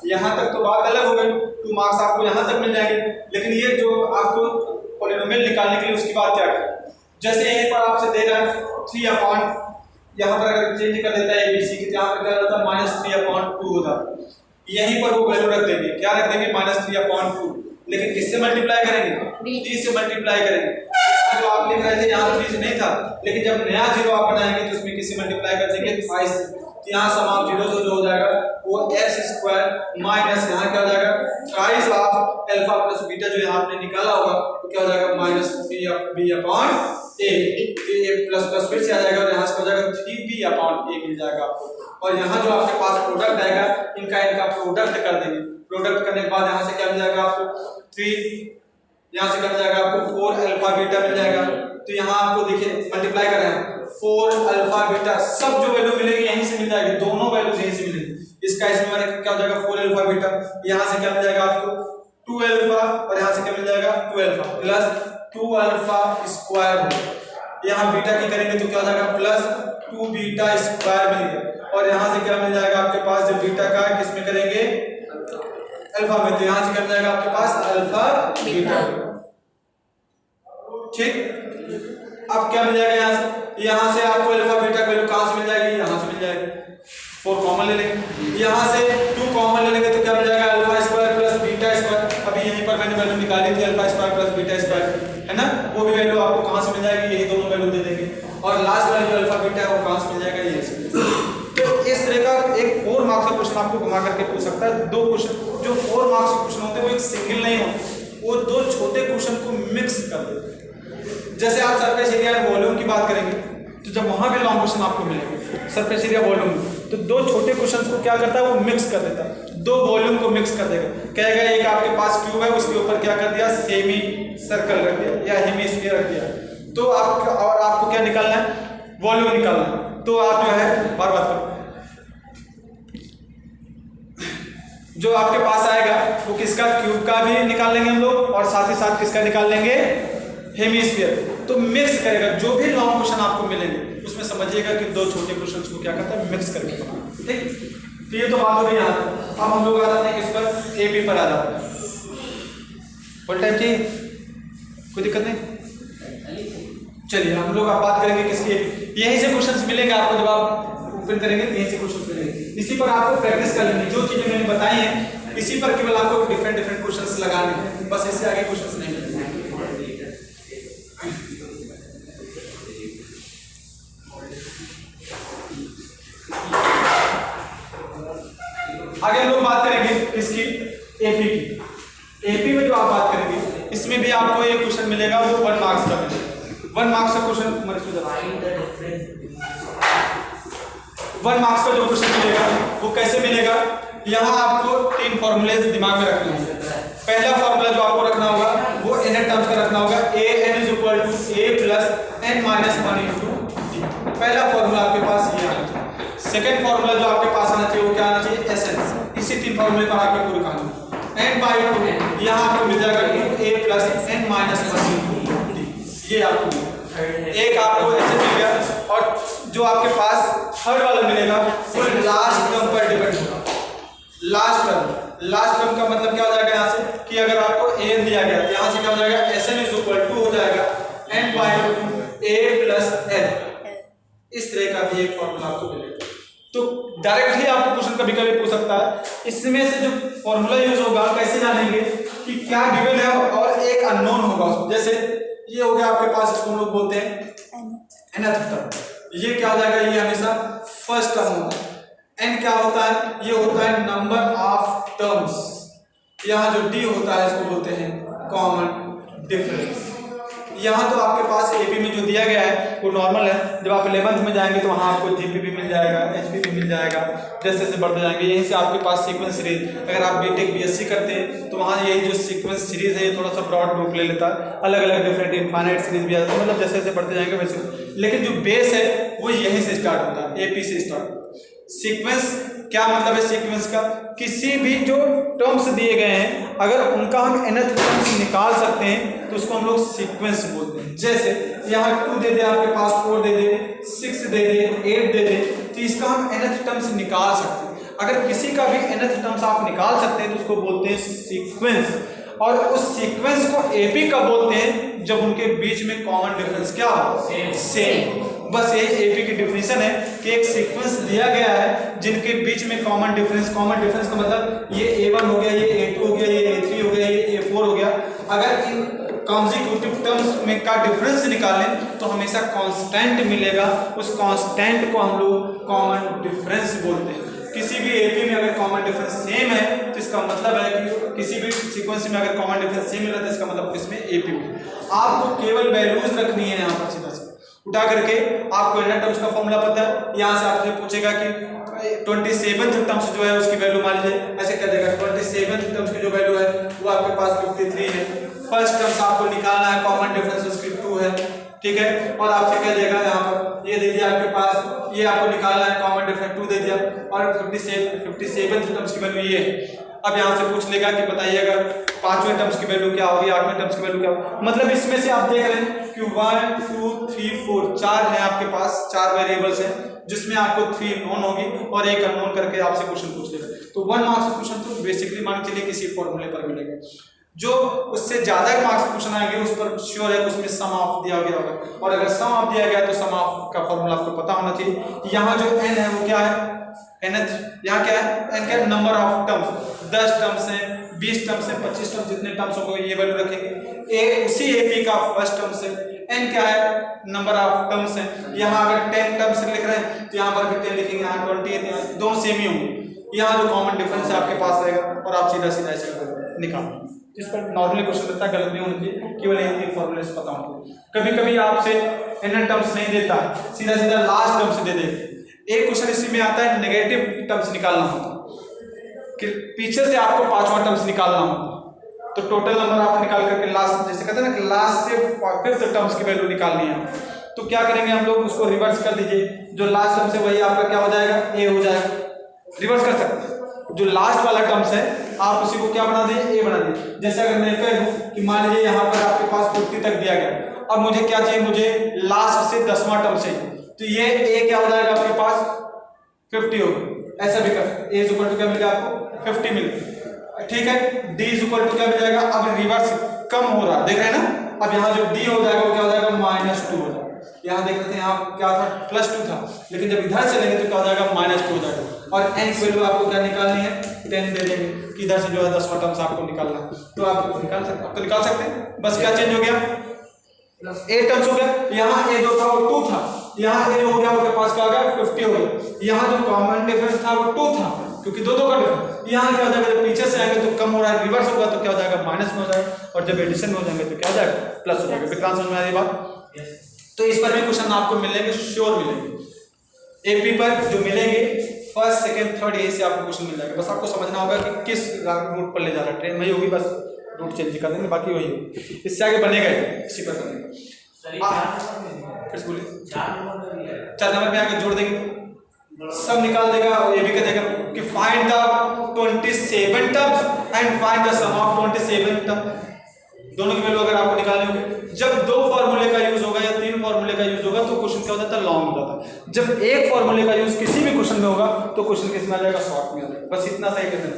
यहाँ तक तो बात अलग हो गई, 2 मार्क्स आपको यहाँ तक मिल जाएंगे। लेकिन ये जो आपको पॉलिनोमियल निकालने के लिए उसकी बात क्या करें? जैसे यहीं पर आपसे दे रहा है 3 अपॉन, यहाँ पर अगर चेंज कर देता है ABC की, यहाँ पर क्या होता है? -3/2 होता है। यहीं पर वो वैल्यू रख देंगे, क्या रख देंगे? -3/2। लेकिन किससे मल्टीप्लाई करेंगे? 3 से मल्टीप्लाई करेंगे। जो आप लिख रहे थे यहाँ 3 से नहीं था, लेकिन जब नया जीरो आप बनाएंगे तो उसमें किससे मल्टीप्लाई कर देंगे? 5 से। तो यहाँ सम ऑफ जीरोस जो हो जाएगा वो x² माइनस यहाँ क्या हो जाएगा? प्राइस ऑफ अल्फा + बीटा जो यहाँ आपने निकाला होगा तो क्या हो जाएगा? -3b/a। ये प्लस प्लस फिर से आ जाएगा और यहाँ से हो जाएगा 3b/a मिल जाएगा आपको। और यहाँ जो आपके पास प्रोडक्ट आएगा इनका प्रोडक्ट कर देंगे। प्रोडक्ट करने के बाद यहाँ से क्या मिल जाएगा आपको? 3, यहाँ से क्या मिल जाएगा आपको? 4 अल्फा बीटा मिल जाएगा। तो यहाँ आपको देखिए मल्टीप्लाई कर रहे हैं 4 अल्फा बीटा, सब जो वैल्यू मिलेगी यहीं से मिल जाएगी, दोनों वैल्यूज यहीं से मिलेगी। इसका इसमें मैंने क्या हो जाएगा? 4 अल्फा बीटा, यहाँ से क्या मिल जाएगा आपको? 2 अल्फा, और यहाँ से क्या मिल जाएगा? 2 अल्फा प्लस 2 अल्फा स्क्वायर। यहाँ बीटा की करेंगे तो क्या हो जाएगा? प्लस 2 बीटा स्क्वायर मिलेगा। और यहाँ से क्या मिल जाएगा आपके पास? जो बीटा का किसमें करेंगे? अल्फा में, तो यहाँ से क्या मिल जाएगा आपके पास? Alpha beta. ठीक, अब क्या मिल जाएगा? यहाँ से आपको अल्फा बीटा की वैल्यू कहाँ से मिल जाएगी? यहाँ से मिल जाएगी। 4 कॉमन ले लेंगे, यहाँ से 2 कॉमन ले लेंगे तो क्या मिल जाएगा? अल्फा² + बीटा स्क्वायर। अभी यहीं पर मैंने वैल्यू निकाली थी अल्फा² + बीटा स्क्वायर, है ना? वो भी वैल्यू आपको कहाँ से मिल जाएगी? यही दोनों वैल्यू दे देंगे। और लास्ट वाला जो अल्फा बीटा है वो कहाँ से मिल जाएगा? यही से। तो इस तरह का एक 4 मार्क्स का क्वेश्चन आपको घुमा करके पूछ सकता है। 2 क्वेश्चन जो 4 मार्क्स के क्वेश्चन होते हैं वो एक सिंगल नहीं होते, वो 2 छोटे क्वेश्चन को मिक्स कर देते हैं। जैसे आप सरफेस एरिया एंड वॉल्यूम की बात करेंगे तो जब वहां पे लॉन्ग क्वेश्चन आपको मिलेंगे सरफेस एरिया वॉल्यूम, तो 2 छोटे क्वेश्चंस को क्या करता है? वो मिक्स कर देता है, 2 वॉल्यूम को मिक्स कर देगा। कहेगा एक आपके पास क्यूब है, उसके ऊपर क्या कर दिया? सेमी सर्कल रख दिया या हेमिस्फीयर रख दिया। तो आपको क्या निकालना है? वॉल्यूम निकालना है। तो आप जो है बार बार जो आपके पास आएगा वो किसका? क्यूब का भी निकाल लेंगे हम लोग, और साथ ही साथ किसका निकाल लेंगे? हेमिस्फीयर। तो मिक्स करेगा, जो भी लॉन्ग क्वेश्चन आपको मिलेंगे उसमें समझिएगा कि दो छोटे क्वेश्चन को क्या करता है, मिक्स करके बनाना। ठीक, तो ये तो बात हो रही है यहाँ। अब हम लोग आ जाते हैं किस पर, एपी पर आ जाते हैं। फुल टाइम चाहिए, कोई दिक्कत नहीं। चलिए हम लोग अब बात करेंगे किसकी, यहीं से क्वेश्चंस मिलेंगे आपको, जब आप ओपन करेंगे तो यहीं से क्वेश्चंस मिलेंगे। इसी पर आपको प्रैक्टिस कर लेनी, जो चीजें मैंने बताई हैं इसी पर केवल आपको डिफरेंट डिफरेंट क्वेश्चंस लगाने हैं, बस इससे आगे क्वेश्चंस नहीं मिलेंगे। आगे हम लोग बात करेंगे किसकी, एपी की। एपी में जो आप बात करेंगे इसमें भी आपको एक क्वेश्चन मिलेगा, वो 1 मार्क्स का मिलेगा। 1 मार्क्स का क्वेश्चन, 1 मार्क्स का जो क्वेश्चन मिलेगा वो कैसे मिलेगा, यहाँ आपको 3 फॉर्मूले दिमाग में रखने होंगे। पहला फॉर्मूला जो आपको रखना होगा वो n टर्म्स का रखना होगा, an = a + n - 1 * d। पहला फॉर्मूला आपके पास ये आना चाहिए। सेकंड फॉर्मूला जो आपके पास आना चाहिए वो क्या आना चाहिए, Sn। इसी 3 फॉर्मूले पर आपके पूरी कहानी, n/2 यहाँ आपको मिल जाएगा 2a + n - 1 * d। ये आपको एक आपको ऐसे मिल गया, और जो आपके पास थर्ड वाला मिलेगा वो लास्ट टर्म पर डिपेंड होगा। लास्ट टर्म का मतलब क्या हो जाएगा यहाँ से, कि अगर आपको an दिया गया यहाँ से क्या हो जाएगा, Sn = हो जाएगा n/2 a + n। इस तरह का भी एक फॉर्मूला आपको मिलेगा। तो डायरेक्टली आपको क्वेश्चन कभी कभी पूछ सकता है, इसमें से जो फॉर्मूला यूज होगा कैसे जानेंगे कि क्या गिवन है और एक अननोन होगा। जैसे ये हो गया आपके पास, इसको हम लोग बोलते हैं nth टर्म। ये क्या हो जाएगा, ये हमेशा फर्स्ट टर्म होता है। n क्या होता है, ये होता है नंबर ऑफ टर्म्स। यहाँ जो d होता है इसको बोलते हैं कॉमन डिफरेंस। यहाँ तो आपके पास एपी में जो दिया गया है वो नॉर्मल है। जब आप 11th में जाएंगे तो वहाँ आपको जीपी भी मिल जाएगा, एचपी भी मिल जाएगा, जैसे जैसे बढ़ते जाएंगे। यहीं से आपके पास सीक्वेंस सीरीज, अगर आप बीटेक बीएससी करते हैं तो वहाँ यही जो सीक्वेंस सीरीज है ये थोड़ा सा ब्रॉड ग्रुप ले लेता है, अलग अलग डिफरेंट इनफाइनाइट सीरीज भी आता है, मतलब जैसे जैसे बढ़ते जाएंगे वैसे। लेकिन जो बेस है वो यहीं से स्टार्ट होता है, एपी से स्टार्ट। सीक्वेंस क्या मतलब है, सीक्वेंस का किसी भी जो टर्म्स दिए गए हैं अगर उनका हम nth टर्म्स निकाल सकते हैं तो उसको हम लोग सीक्वेंस बोलते हैं। जैसे यहाँ 2 दे दे आपके पास, 4 दे दे, 6 दे दे, 8 दे दे, तो इसका हम nth टर्म्स निकाल सकते हैं। अगर किसी का भी nth टर्म्स आप निकाल सकते हैं तो उसको बोलते हैं सीक्वेंस। और उस सीक्वेंस को एपी कब बोलते हैं, जब उनके बीच में कॉमन डिफरेंस क्या हो, सेम। बस यही एपी की डिफिनेशन है कि एक सीक्वेंस दिया गया है जिनके बीच में कॉमन डिफरेंस का मतलब ये a1 हो गया, ये a2 हो गया, ये a3 हो गया, ये a4 हो गया। अगर इन कॉन्जिक्यूटिव टर्म्स में का डिफरेंस निकालें तो हमेशा कांस्टेंट मिलेगा, उस कांस्टेंट को हम लोग कॉमन डिफरेंस बोलते हैं। किसी भी एपी में अगर कॉमन डिफरेंस सेम है तो इसका मतलब है कि किसी भी सीक्वेंस में अगर कॉमन डिफरेंस सेम मिल रहा है तो इसका मतलब इसमें एपी में आपको केवल वैल्यूज रखनी है। यहाँ पर सीधा उठा करके आपको n टर्म्स का फॉर्मूला पता है, यहाँ से आपसे पूछेगा कि 27th टर्म्स जो है उसकी वैल्यू मान लीजिए ऐसे कर देगा, 27th टर्म्स की जो वैल्यू है वो आपके पास 53 है। फर्स्ट टर्म्स आपको निकालना है, कॉमन डिफरेंस उसकी 2 है, ठीक है। और आपसे कह देगा यहाँ पर ये दे दिया आपके पास, ये आपको निकालना है, कॉमन डिफरेंस 2 दे दिया, और 57th टर्म्स की वैल्यू ये है। अब यहाँ से पूछ लेगा कि बताइए अगर 5वें टर्म्स की वैल्यू क्या होगी, 8वें टर्म्स की वैल्यू क्या होगी। मतलब इसमें से आप देख रहे हैं कि 1 2 3 4 4 है आपके पास, 4 वेरिएबल्स हैं जिसमें आपको 3 नोन होगी और एक अननोन करके आपसे क्वेश्चन पूछ लेगा। तो 1 मार्क्स क्वेश्चन तो बेसिकली मान के चलिए किसी फॉर्मूले पर मिलेगा। जो उससे ज्यादा मार्क्स क्वेश्चन आएंगे उस पर श्योर है उसमें सम ऑफ दिया गया होगा, और अगर सम ऑफ दिया गया तो सम ऑफ का फॉर्मूला आपको पता होना चाहिए। यहाँ जो n है वो क्या है, nth, यहाँ क्या है, n क्या नंबर ऑफ टर्म्स, 10 टर्म्स हैं, 20 टर्म्स हैं, 25 टर्म्स, जितने टर्म्स होंगे ये वैल्यू रखेंगे। ए उसी एपी का फर्स्ट टर्म्स है, n क्या है नंबर ऑफ टर्म्स है। यहाँ अगर 10 टर्म्स लिख रहे हैं तो यहाँ पर भी 10 लिखेंगे, यहाँ 20 है, यहाँ दोनों सेम ही होंगे। यहाँ जो कॉमन डिफरेंस है आपके पास रहेगा और आप सीधा सीधा ऐसे निकाल। इस पर नॉर्मली क्वेश्चन देता है, गलत नहीं होनी चाहिए, केवल एक फॉर्मूले से पता होना चाहिए। कभी कभी आपसे n टर्म्स नहीं देता, सीधा सीधा लास्ट टर्म्स दे देगा। एक क्वेश्चन इसी में आता है नेगेटिव टर्म्स निकालना होता कि पीछे से आपको 5वां टर्म्स निकालना होता, तो टोटल नंबर आप निकाल करके लास्ट, जैसे कहते हैं ना कि लास्ट से 5th टर्म्स की वैल्यू निकालनी है, तो क्या करेंगे हम लोग उसको रिवर्स कर दीजिए। जो लास्ट टर्म्स है वही आपका क्या हो जाएगा, a हो जाएगा। रिवर्स कर सकते हैं, जो लास्ट वाला टर्म्स है आप उसी को क्या बना दें, a बना दें। जैसे अगर मैं कह दूं कि मान लीजिए यहाँ पर आपके पास 50 तक दिया गया, अब मुझे क्या चाहिए, मुझे लास्ट से 10वां टर्म चाहिए, तो ये a क्या हो जाएगा आपके पास 50 होगा। ऐसा भी कर a इज इक्वल टू क्या मिल गया आपको 50 मिल गया, ठीक है। d इज इक्वल टू क्या मिल जाएगा, अब रिवर्स कम हो रहा है, देख रहे हैं ना। अब यहाँ जो d हो जाएगा वो क्या हो जाएगा -2 हो जाएगा। यहाँ देख रहे थे यहाँ क्या था +2 था, लेकिन जब इधर चलेंगे तो क्या हो जाएगा -2 हो जाएगा। और n की वैल्यू आपको क्या निकालनी है 10 दे देंगे कि इधर से जो है 10वां टर्म आपको निकालना है, तो आप निकाल सकते हैं। बस क्या चेंज हो गया, a टर्म्स हो गया, यहाँ a जो था वो 2 था, यहाँ a जो हो गया आपके पास क्या हो गया 50 हो गया। यहाँ जो कॉमन डिफरेंस था वो 2 था, क्योंकि दो का डिफरेंस। यहाँ क्या हो जाएगा, जब पीछे से आएंगे तो कम हो रहा है, रिवर्स होगा तो क्या हो जाएगा माइनस में हो जाएगा, और जब एडिशन में हो जाएंगे तो क्या हो जाएगा प्लस हो जाएगा। विक्रांत समझ में आ रही बात। तो इस पर भी क्वेश्चन आपको मिलेंगे, श्योर मिलेंगे। एपी पर जो मिलेंगे फर्स्ट सेकंड थर्ड यही से आपको क्वेश्चन मिल जाएगा। बस आपको समझना होगा कि किस रूट पर ले जा रहा है, ट्रेन वही होगी, बस रूट चेंज कर देंगे, बाकी वही होगी। इससे आगे बनेगा इसी पर बनेगा। फिर बोलिए 4 नंबर में आगे जोड़ देंगे, सब निकाल देगा, और ये भी कह देगा कि find the 27 terms and find the sum of 27 term. दोनों की वैल्यू अगर आपको निकालनी होगी, जब 2 फार्मूले का यूज होगा या 3 फार्मूले का यूज होगा तो क्वेश्चन क्या हो जाता है लॉन्ग हो जाता है। जब एक फार्मूले का यूज किसी भी क्वेश्चन में होगा तो क्वेश्चन किस में आ जाएगा, शॉर्ट में आ जाएगा। बस इतना सही करना,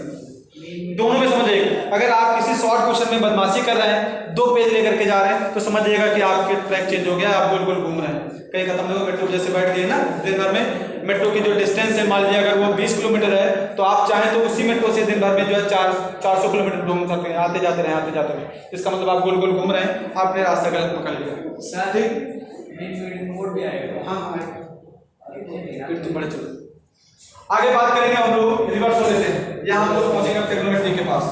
दोनों में समझ जाइएगा। अगर आप किसी शॉर्ट क्वेश्चन में बदमाशी कर रहे हैं, 2 पेज लेकर के जा रहे हैं, तो समझ जाइएगा कि आपके ट्रैक चेंज हो गया, आप गोल गोल घूम रहे हैं। कहीं खत्म नहीं हो, मेट्रो जैसे बैठ गए ना दिन भर में, मेट्रो की जो डिस्टेंस है मान लीजिए अगर वो 20 किलोमीटर है, तो आप चाहें तो उसी मेट्रो से दिन भर में जो है 400 किलोमीटर घूम सकते हैं, आते जाते रहे। इसका मतलब आप गोल गोल घूम रहे हैं, आपने रास्ता गलत पकड़ लिया। ठीक, हाँ फिर तुम बड़े चलो आगे बात करेंगे। हम लोग रिवर्स हो लेते हैं, यहाँ हम लोग पहुंचेंगे ट्रिग्नोमेट्री के पास।